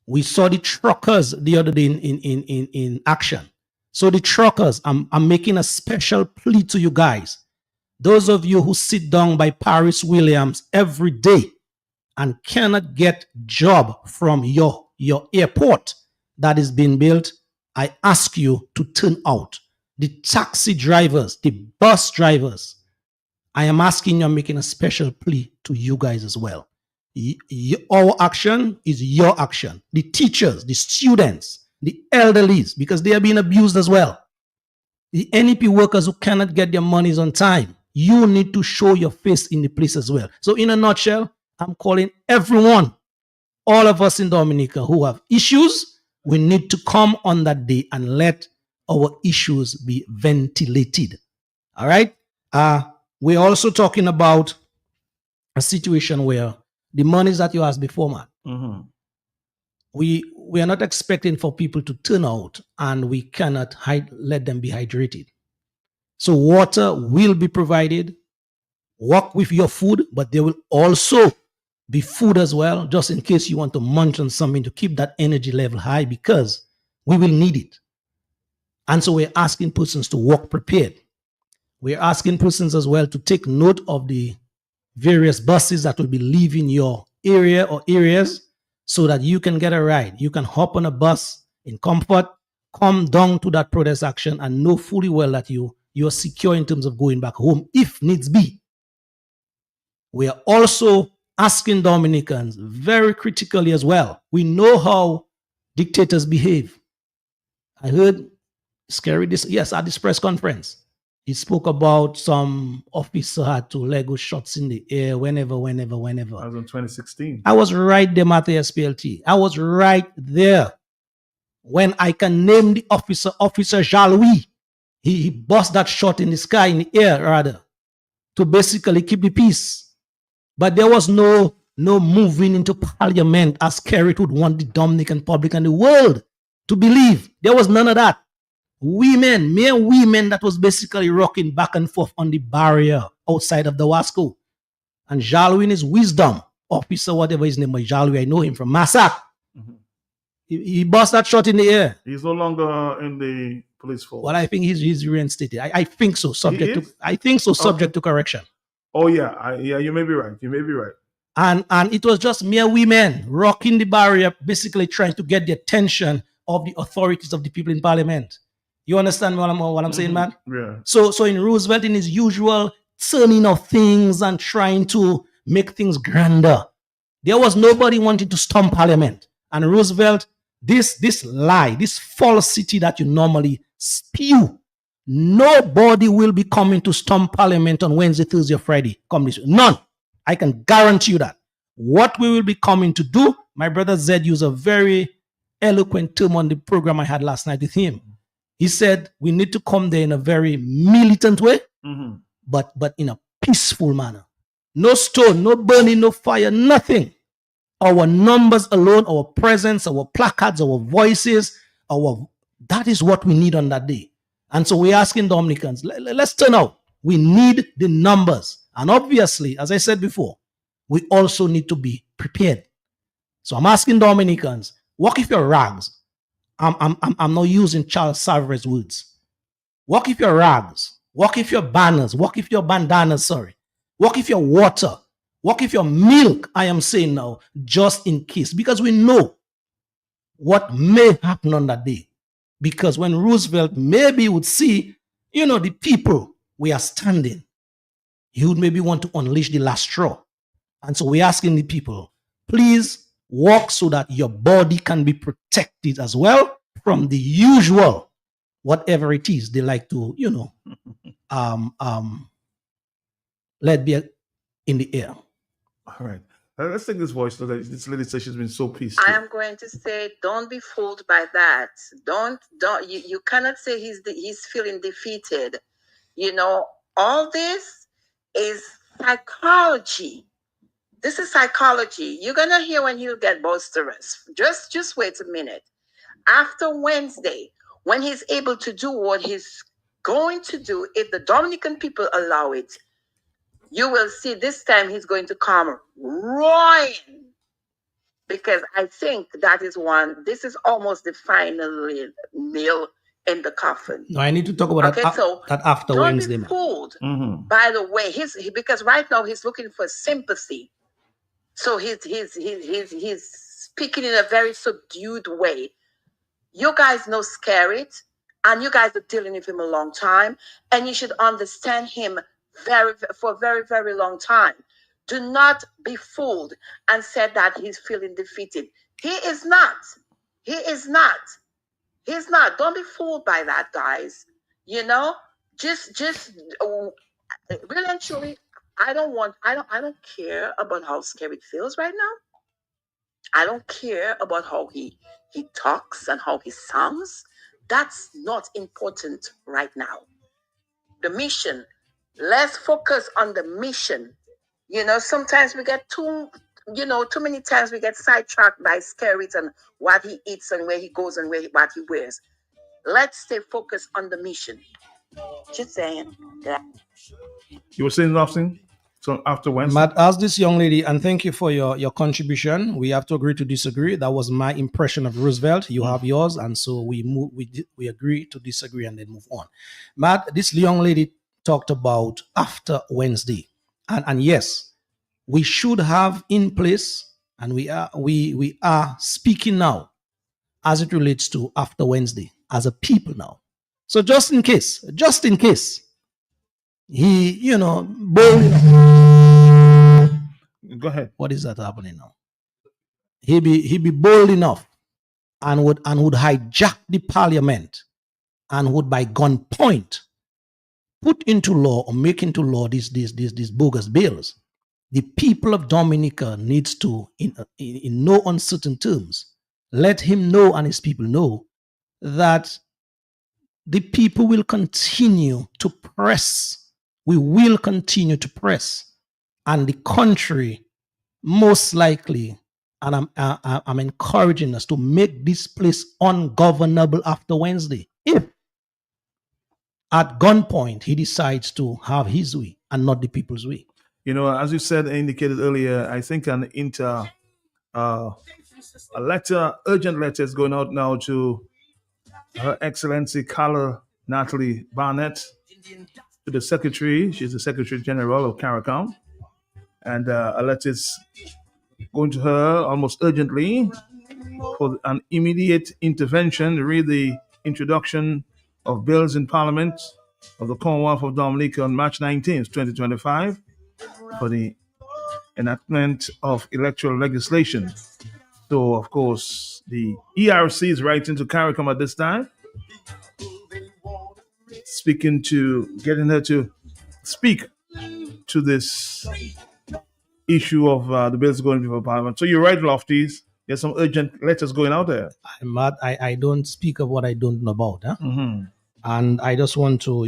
we saw the truckers the other day in action. So the truckers, I'm making a special plea to you guys. Those of you who sit down by Paris Williams every day and cannot get job from your airport that is being built, I ask you to turn out. The taxi drivers, the bus drivers, I am asking you, I'm making a special plea to you guys as well. Our action is your action. The teachers, the students, the elderlies, because they are being abused as well. The NEP workers who cannot get their monies on time, you need to show your face in the place as well. So in a nutshell, I'm calling everyone, all of us in Dominica who have issues, we need to come on that day and let our issues be ventilated. All right? We're also talking about a situation where the monies that you asked before, man, mm-hmm. we are not expecting for people to turn out, and we cannot let them be hydrated. So water will be provided. Work with your food, but there will also be food as well, just in case you want to munch on something to keep that energy level high, because we will need it. And so we're asking persons to walk prepared. We're asking persons as well to take note of the various buses that will be leaving your area or areas so that you can get a ride. You can hop on a bus in comfort, come down to that protest action, and know fully well that you're secure in terms of going back home if needs be. We are also asking Dominicans very critically as well. We know how dictators behave. I heard Scary at this press conference. He spoke about some officer had to Lego shots in the air whenever. That was in 2016. I was right there, Matthew SPLT. I was right there. When I can name the officer Jalwi, he bust that shot in the sky, in the air rather, to basically keep the peace. But there was no moving into parliament as Kerry would want the Dominican public and the world to believe. There was none of that. Mere women that was basically rocking back and forth on the barrier outside of the Wasco. And Jalwi in his wisdom, officer, whatever his name was, Jalwi, I know him from Massac. Mm-hmm. He bust that shot in the air. He's no longer in the police force. Well, I think he's reinstated. I think so. Subject to correction. Oh yeah, you may be right. And it was just mere women rocking the barrier, basically trying to get the attention of the authorities of the people in parliament. You understand what I'm saying, man? Yeah. So in Roosevelt, in his usual turning of things and trying to make things grander, there was nobody wanting to storm parliament. And Roosevelt, this lie, this falsity that you normally spew, nobody will be coming to storm parliament on Wednesday, Thursday, or Friday. None. I can guarantee you that. What we will be coming to do, my brother Zed used a very eloquent term on the program I had last night with him. He said we need to come there in a very militant way, but in a peaceful manner. No stone, no burning, no fire, nothing. Our numbers alone, our presence, our placards, our voices, that is what we need on that day. And so we're asking Dominicans, let's turn out. We need the numbers. And obviously, as I said before, we also need to be prepared. So I'm asking Dominicans, walk if your rags. I'm not using Charles Savre's words. Walk if your rags. Walk if your banners. Walk if your bandanas, sorry. Walk if your water. Walk if your milk, I am saying now, just in case. Because we know what may happen on that day. Because when Roosevelt maybe would see, the people we are standing, he would maybe want to unleash the last straw. And so we're asking the people, please walk so that your body can be protected as well from the usual, whatever it is they like to, let be in the air. All right. Let's take this voice. This lady says she's been so peaceful. I am going to say, don't be fooled by that. Don't. You cannot say he's feeling defeated. All this is psychology. This is psychology. You're gonna hear when he'll get boisterous. Just wait a minute. After Wednesday, when he's able to do what he's going to do, if the Dominican people allow it, you will see this time he's going to come roaring. Because I think this is almost the final nail in the coffin. No, I need to talk about that after Wednesday. Don't be fooled. By the way, because right now he's looking for sympathy. So he's speaking in a very subdued way. You guys know Scarrett, and you guys are dealing with him a long time, and you should understand him for a very, very long time. Do not be fooled and say that he's feeling defeated. He is not. He is not. He's not. Don't be fooled by that, guys. Just really and truly, I don't care about how Scarrett feels right now. I don't care about how he talks and how he sounds. That's not important right now. The mission. Let's focus on the mission. Sometimes we get too many times we get sidetracked by Scarrett and what he eats and where he goes and what he wears. Let's stay focused on the mission. Just saying. Yeah. You were saying nothing? So after Wednesday? Matt, ask this young lady, and thank you for your contribution. We have to agree to disagree. That was my impression of Roosevelt. You have yours, and so we agree to disagree and then move on. Matt, this young lady talked about after Wednesday. And yes, we should have in place, and we are speaking now as it relates to after Wednesday as a people now. So just in case, he, bold. Go ahead. What is that happening now? He be bold enough and would hijack the parliament and would by gunpoint put into law or make into law these bogus bills. The people of Dominica needs to, in no uncertain terms, let him know and his people know that the people will continue to press. We will continue to press, and the country most likely, and I'm encouraging us to make this place ungovernable after Wednesday. If at gunpoint he decides to have his way and not the people's way. As you said, indicated earlier, I think a urgent letter is going out now to Her Excellency Carla Natalie Barnett, to the Secretary. She's the Secretary General of CARICOM. And a letter is going to her almost urgently for an immediate intervention to read the introduction of bills in Parliament of the Commonwealth of Dominica on March 19th, 2025, for the enactment of electoral legislation. So, of course, the ERC is writing to CARICOM at this time, getting her to speak to this issue of the bills going before Parliament. So you're right, Lofties. There's some urgent letters going out there. I don't speak of what I don't know about. Huh? Mm-hmm. And I just want to,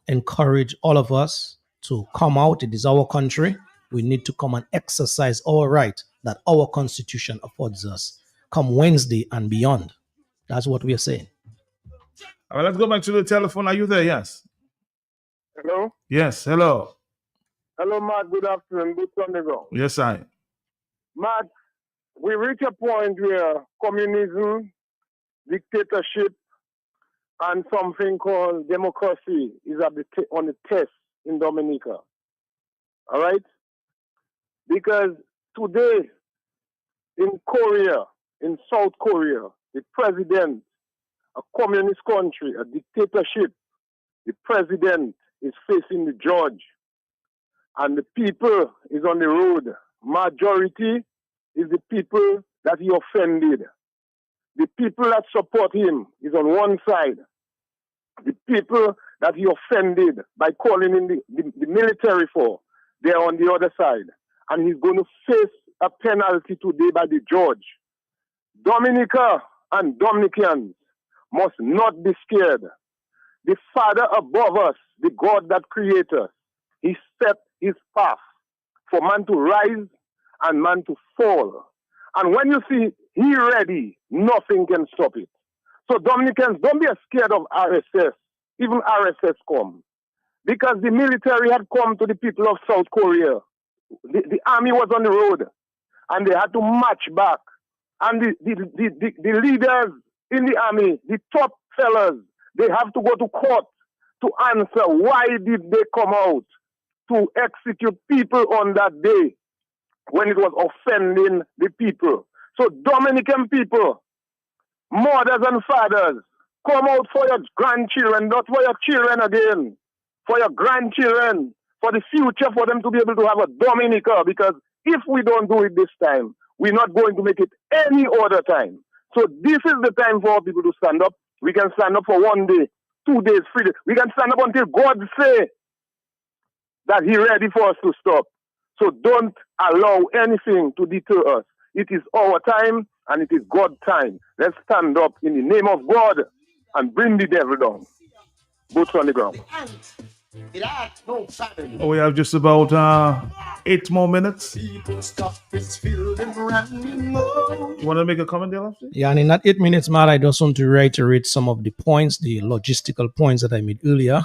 encourage all of us to come out. It is our country. We need to come and exercise our right that our constitution affords us come Wednesday and beyond. That's what we are saying. All right, let's go back to the telephone. Are you there? Yes. Hello? Yes, hello. Hello, Matt. Good afternoon. Good Sunday, bro. Yes, I. Matt, we reach a point where communism, dictatorship, and something called democracy is on the test in Dominica. All right? Because today in Korea, in South Korea, the president, a communist country, a dictatorship, the president is facing the judge. And the people is on the road. Majority is the people that he offended. The people that support him is on one side. The people that he offended by calling in the military for, they're on the other side. And he's going to face a penalty today by the judge. Dominica and Dominicans must not be scared. The Father above us, the God that created us, he set his path for man to rise and man to fall. And when you see he ready, nothing can stop it. So Dominicans, don't be scared of RSS, even RSS come. Because the military had come to the people of South Korea. The army was on the road and they had to march back. And the leaders in the army, the top fellas, they have to go to court to answer why did they come out to execute people on that day when it was offending the people. So Dominican people, mothers and fathers, come out for your grandchildren, not for your children again, for your grandchildren, for the future, for them to be able to have a Dominica, because if we don't do it this time, we're not going to make it any other time. So this is the time for people to stand up. We can stand up for 1 day, 2 days, 3 days. We can stand up until God say that He's ready for us to stop. So don't allow anything to deter us. It is our time and it is God's time. Let's stand up in the name of God and bring the devil down. Boots on the ground. We have just about 8 more minutes. You want to make a comment there, Lofty? Yeah, and in that 8 minutes, Matt, I just want to reiterate some of the points, the logistical points that I made earlier.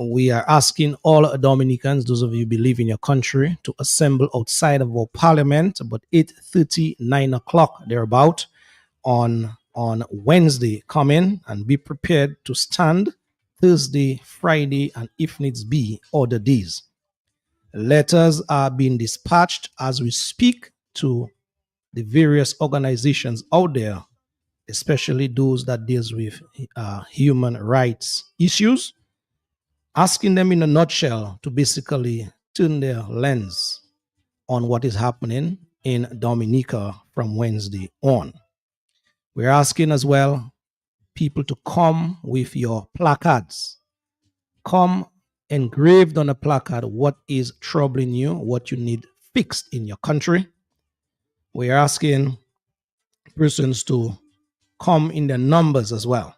We are asking all Dominicans, those of you who believe in your country, to assemble outside of our parliament about 8:30, 9 o'clock, thereabout, on Wednesday. Come in and be prepared to stand Thursday, Friday, and if needs be, other days. Letters are being dispatched as we speak to the various organizations out there, especially those that deals with human rights issues, asking them in a nutshell to basically turn their lens on what is happening in Dominica from Wednesday on. We're asking as well people to come with your placards. Come engraved on a placard what is troubling you, what you need fixed in your country. We're asking persons to come in their numbers as well,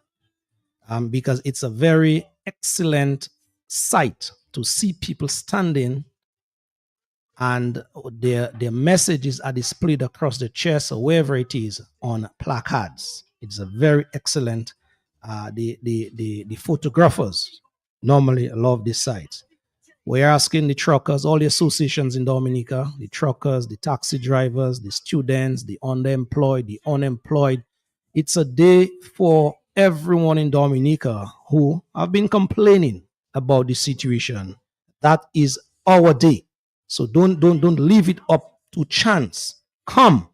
because it's a very excellent sight to see people standing and their messages are displayed across the chest or wherever it is on placards. It's a very excellent. The photographers normally love this site. We're asking the truckers, all the associations in Dominica, the truckers, the taxi drivers, the students, the underemployed, the unemployed. It's a day for everyone in Dominica who have been complaining about the situation. That is our day. So don't leave it up to chance. Come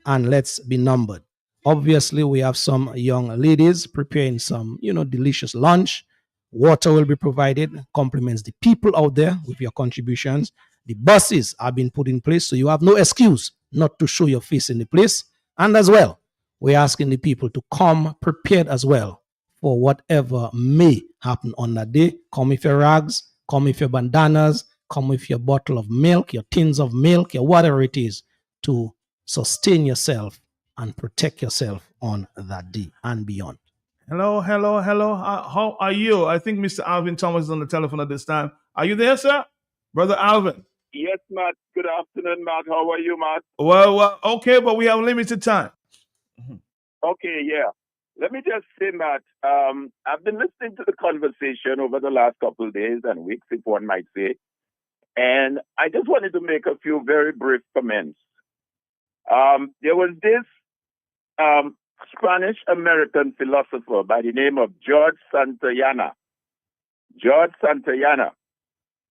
and let's be numbered. Obviously, we have some young ladies preparing some, delicious lunch. Water will be provided, compliments the people out there with your contributions. The buses are being put in place, so you have no excuse not to show your face in the place. And as well, we're asking the people to come prepared as well for whatever may happen on that day. Come with your rags, come with your bandanas, come with your bottle of milk, your tins of milk, your whatever it is, to sustain yourself and protect yourself on that day and beyond. Hello. How are you? I think Mr. Alvin Thomas is on the telephone at this time. Are you there, sir? Brother Alvin. Yes, Matt. Good afternoon, Matt. How are you, Matt? Well, okay, but we have limited time. Okay, yeah. Let me just say, Matt, I've been listening to the conversation over the last couple of days and weeks, if one might say, and I just wanted to make a few very brief comments. There was this Spanish-American philosopher by the name of George Santayana,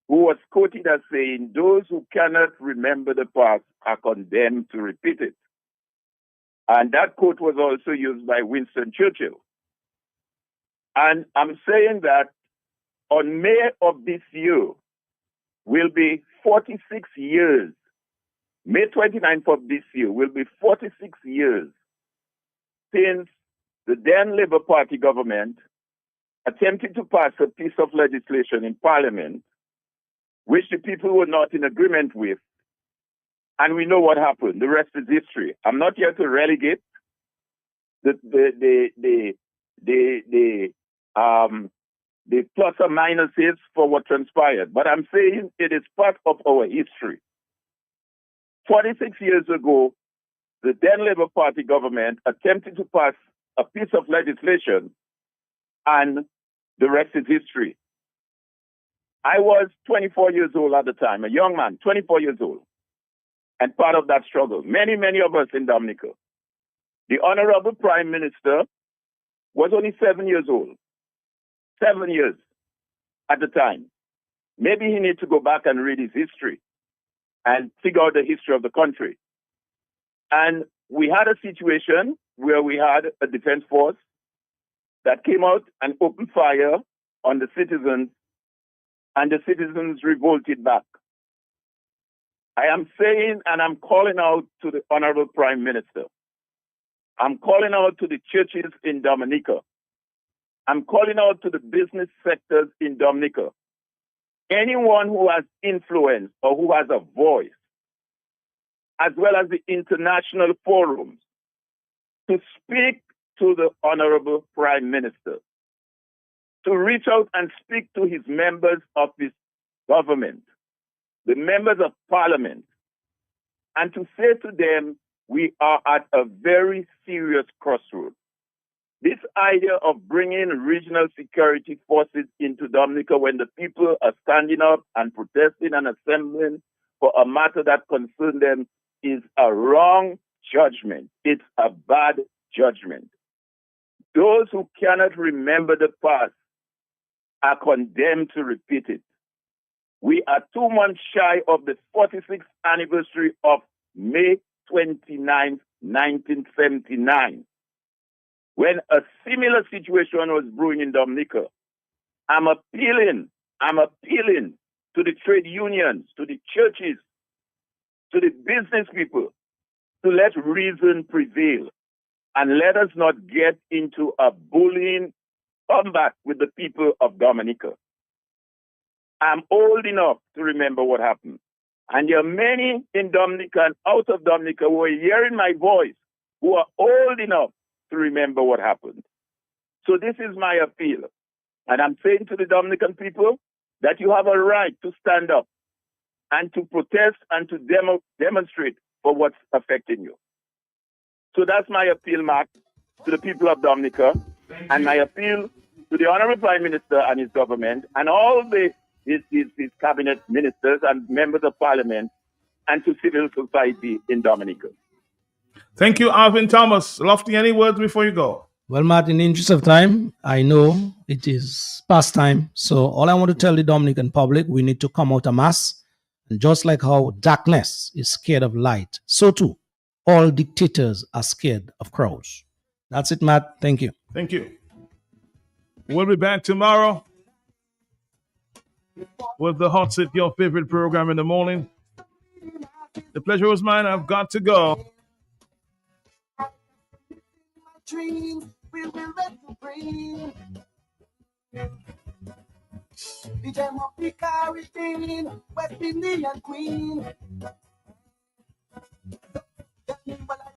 who was quoted as saying, "Those who cannot remember the past are condemned to repeat it." And that quote was also used by Winston Churchill. And I'm saying that on May of this year will be 46 years. May 29th of this year will be 46 years since the then Labour Party government attempted to pass a piece of legislation in Parliament which the people were not in agreement with. And we know what happened. The rest is history. I'm not here to relegate the plus or minuses for what transpired, but I'm saying it is part of our history. 46 years ago, the then Labour Party government attempted to pass a piece of legislation, and the rest is history. I was 24 years old at the time, a young man, 24 years old, and part of that struggle. Many of us in Dominica. The Honorable Prime Minister was only 7 years old. 7 years at the time. Maybe he needs to go back and read his history and figure out the history of the country. And we had a situation where we had a defense force that came out and opened fire on the citizens, and the citizens revolted back. I am saying, and I'm calling out to the Honorable Prime Minister. I'm calling out to the churches in Dominica. I'm calling out to the business sectors in Dominica. Anyone who has influence or who has a voice, as well as the international forums, to speak to the Honorable Prime Minister, to reach out and speak to his members of his government, the members of Parliament, and to say to them, we are at a very serious crossroads. This idea of bringing regional security forces into Dominica when the people are standing up and protesting and assembling for a matter that concerns them is a wrong judgment. It's a bad judgment. Those who cannot remember the past are condemned to repeat it. We are 2 months shy of the 46th anniversary of May 29, 1979. When a similar situation was brewing in Dominica. I'm appealing to the trade unions, to the churches, to the business people, to let reason prevail and let us not get into a bullying combat with the people of Dominica. I'm old enough to remember what happened. And there are many in Dominica and out of Dominica who are hearing my voice, who are old enough to remember what happened. So this is my appeal. And I'm saying to the Dominican people that you have a right to stand up and to protest and to demonstrate for what's affecting you. So that's my appeal, Mark, to the people of Dominica, and my appeal to the Honorable Prime Minister and his government and all his cabinet ministers and members of Parliament and to civil society in Dominica. Thank you, Alvin Thomas. Lofty, any words before you go? Well, Matt, in the interest of time, I know it is past time. So all I want to tell the Dominican public, we need to come out en masse. And just like how darkness is scared of light, so too, all dictators are scared of crowds. That's it, Matt. Thank you. Thank you. We'll be back tomorrow with the Hot Seat, your favorite program in the morning. The pleasure was mine. I've got to go. Dream, we will let the brain. The gem of the Caribbean, West Indian Queen.